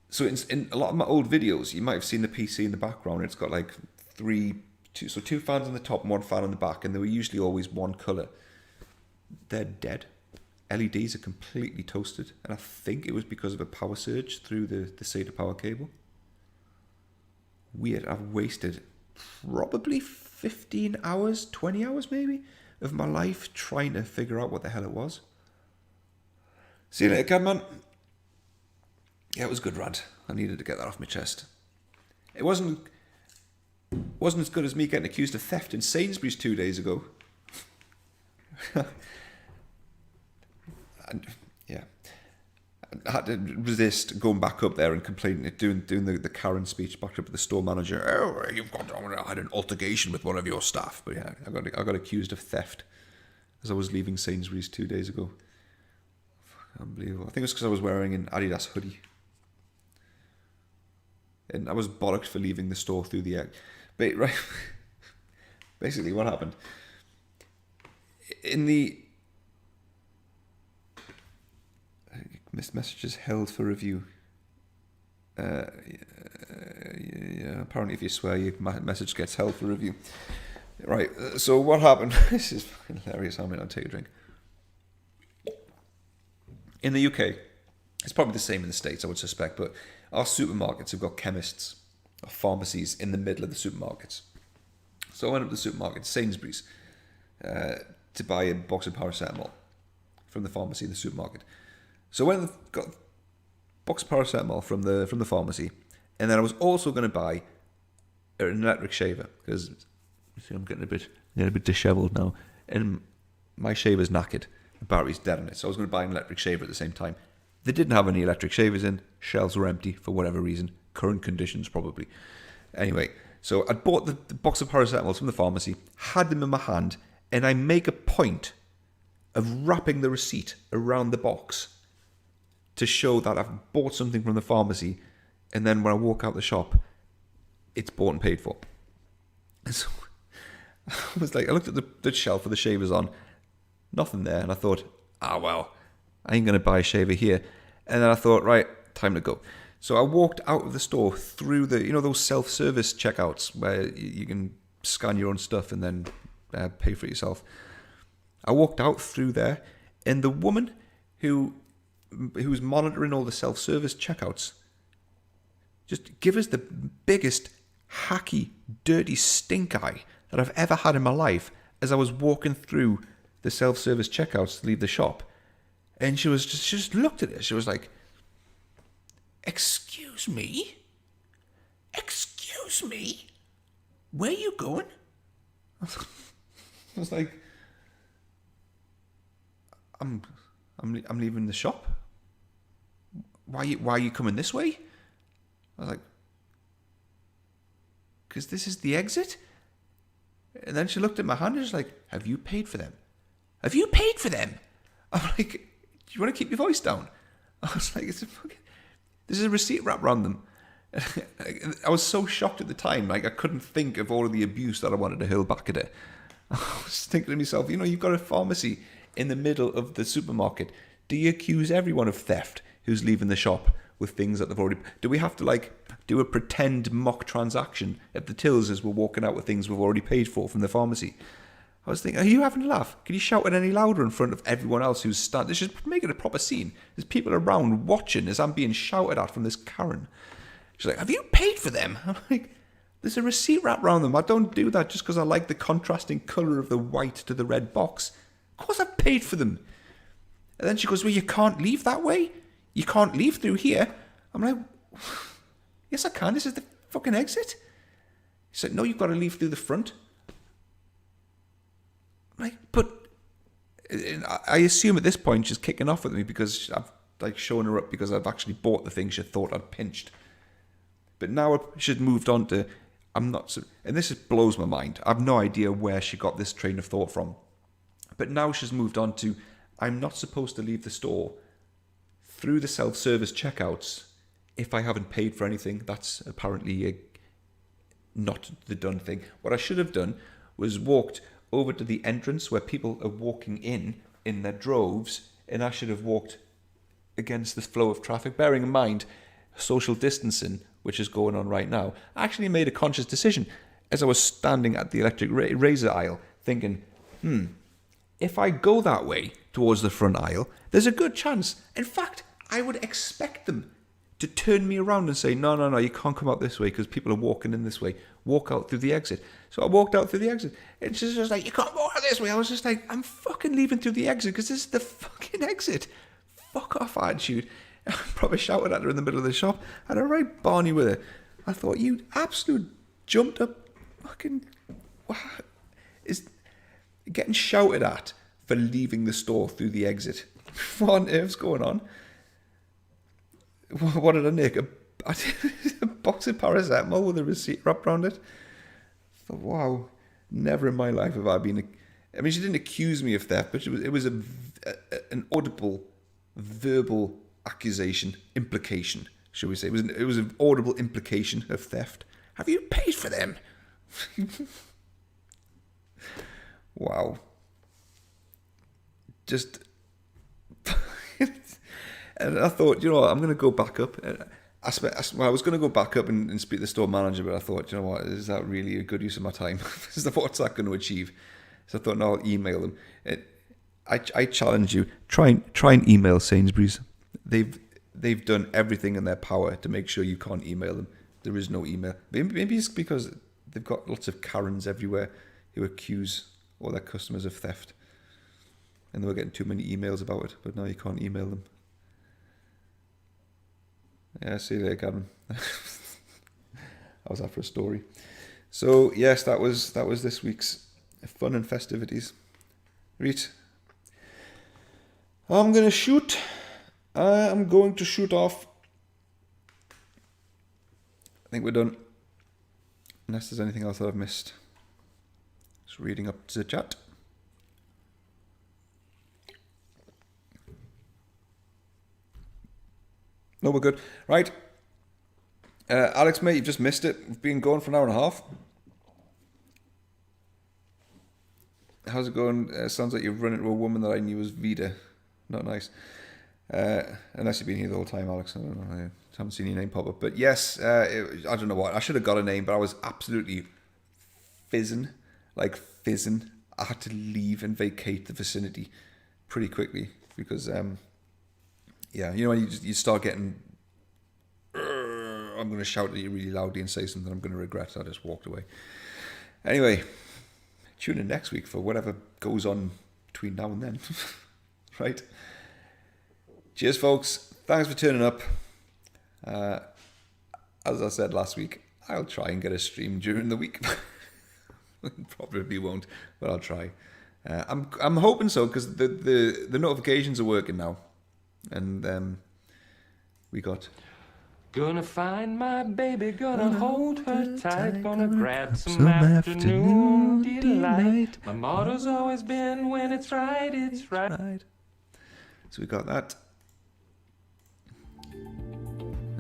So in a lot of my old videos, you might have seen the PC in the background. It's got like two fans on the top and one fan on the back, and they were usually always one colour. They're dead. LEDs are completely toasted, and I think it was because of a power surge through the SATA power cable. Weird. I've wasted probably 15 hours, 20 hours maybe, of my life trying to figure out what the hell it was. See you later, Cadman. Yeah, it was a good rant. I needed to get that off my chest. It wasn't as good as me getting accused of theft in Sainsbury's 2 days ago. And, yeah, I had to resist going back up there and complaining, doing the Karen speech back up to the store manager. Oh, I had an altercation with one of your staff. But yeah, I got accused of theft as I was leaving Sainsbury's 2 days ago. Unbelievable. I think it was because I was wearing an Adidas hoodie. And I was bollocked for leaving the store through the egg. But, right, basically what happened? In the... Missed messages held for review. Yeah, apparently if you swear, your message gets held for review. Right, so what happened? This is fucking hilarious. I'm going to take a drink. In the UK, it's probably the same in the States, I would suspect, but our supermarkets have got chemists or pharmacies in the middle of the supermarkets. So I went up to the supermarket, Sainsbury's, to buy a box of paracetamol from the pharmacy in the supermarket. So I went and got a box of paracetamol from the pharmacy, and then I was also going to buy an electric shaver, because I'm getting a bit dishevelled now, and my shaver's knackered. The battery's dead on it, so I was going to buy an electric shaver at the same time. They didn't have any electric shavers in. Shelves were empty for whatever reason. Current conditions, probably. Anyway, so I'd bought the box of paracetamols from the pharmacy, had them in my hand, and I make a point of wrapping the receipt around the box to show that I've bought something from the pharmacy, and then when I walk out the shop, it's bought and paid for. And so I was like, I looked at the shelf with the shavers on, nothing there, and I thought, well, I ain't going to buy a shaver here. And then I thought, right, time to go. So I walked out of the store through those self-service checkouts where you can scan your own stuff and then pay for it yourself. I walked out through there, and the woman who was monitoring all the self-service checkouts just give us the biggest, hacky, dirty stink eye that I've ever had in my life as I was walking through the self-service checkouts to leave the shop. And she just looked at it. She was like, "Excuse me? Excuse me? Where are you going?" I was like, I'm leaving the shop. Why are you coming this way?" I was like, "Because this is the exit." And then she looked at my hand and was like, "Have you paid for them? Have you paid for them?" I'm like, "Do you want to keep your voice down?" I was like, "There's a receipt wrapped around them." I was so shocked at the time, like I couldn't think of all of the abuse that I wanted to hurl back at her. I was thinking to myself, you've got a pharmacy in the middle of the supermarket. Do you accuse everyone of theft who's leaving the shop with things that they've already... Do we have to do a pretend mock transaction at the tills as we're walking out with things we've already paid for from the pharmacy? I was thinking, are you having a laugh? Can you shout it any louder in front of everyone else who's standing? This should make it a proper scene. There's people around watching as I'm being shouted at from this Karen. She's like, "Have you paid for them?" I'm like, "There's a receipt wrapped around them. I don't do that just because I like the contrasting colour of the white to the red box. Of course I've paid for them." And then she goes, "Well, you can't leave that way. You can't leave through here." I'm like, "Yes, I can. This is the fucking exit." She said, "No, you've got to leave through the front." I'm like, but I assume at this point she's kicking off with me because I've shown her up because I've actually bought the thing she thought I'd pinched. But now she's moved on to, and this blows my mind. I have no idea where she got this train of thought from. But now she's moved on to, I'm not supposed to leave the store through the self-service checkouts if I haven't paid for anything. That's apparently not the done thing. What I should have done was walked over to the entrance where people are walking in their droves, and I should have walked against the flow of traffic, bearing in mind social distancing, which is going on right now. I actually made a conscious decision as I was standing at the electric razor aisle, thinking, if I go that way towards the front aisle, there's a good chance. In fact, I would expect them to turn me around and say, no, you can't come out this way because people are walking in this way. Walk out through the exit. So I walked out through the exit. It's just like, you can't walk out this way. I was just like, I'm fucking leaving through the exit because this is the fucking exit. Fuck off attitude. I probably shouted at her in the middle of the shop. I had a right Barney with her. I thought, you absolute jumped up fucking... Is getting shouted at for leaving the store through the exit. What on earth's going on? What did I nick? A box of paracetamol with a receipt wrapped around it? I thought, wow, never in my life have I been... I mean, she didn't accuse me of theft, but it was an audible, verbal accusation, implication, shall we say. It was an audible implication of theft. Have you paid for them? Wow. Just... And I thought, you know what, I'm going to go back up. I was going to go back up and speak to the store manager, but I thought, you know what, is that what's that going to achieve? So I thought, no, I'll email them. I challenge you, try and email Sainsbury's. They've done everything in their power to make sure you can't email them. There is no email. Maybe it's because they've got lots of Karens everywhere who accuse all their customers of theft. And they were getting too many emails about it, but now you can't email them. Yeah, see you later, Gavin. I was after a story. So yes, that was this week's fun and festivities. Right. I'm going to shoot off. I think we're done. Unless there's anything else that I've missed. Just reading up to the chat. No, we're good. Right. Alex, mate, you've just missed it. We've been going for an hour and a half. How's it going? Sounds like you've run into a woman that I knew was Vida. Not nice. Unless you've been here the whole time, Alex. I don't know. I haven't seen your name pop up. But yes, I don't know what. I should have got a name, but I was absolutely fizzing. Like fizzing. I had to leave and vacate the vicinity pretty quickly because... yeah, you know when you start getting, I'm going to shout at you really loudly and say something I'm going to regret. I just walked away. Anyway, tune in next week for whatever goes on between now and then. Right? Cheers, folks. Thanks for turning up. As I said last week, I'll try and get a stream during the week. Probably won't, but I'll try. I'm hoping so because the notifications are working now. And we got... Gonna find my baby, gonna hold her tight, gonna grab some afternoon delight. My motto's always been, when it's right, it's right. So we got that.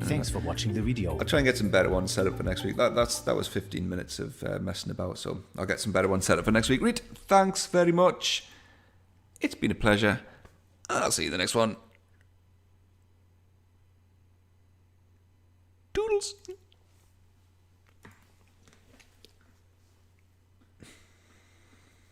Thanks for watching the video. I'll try and get some better ones set up for next week. That was 15 minutes of messing about, so I'll get some better ones set up for next week. Reed, thanks very much. It's been a pleasure. I'll see you in the next one. Doodles.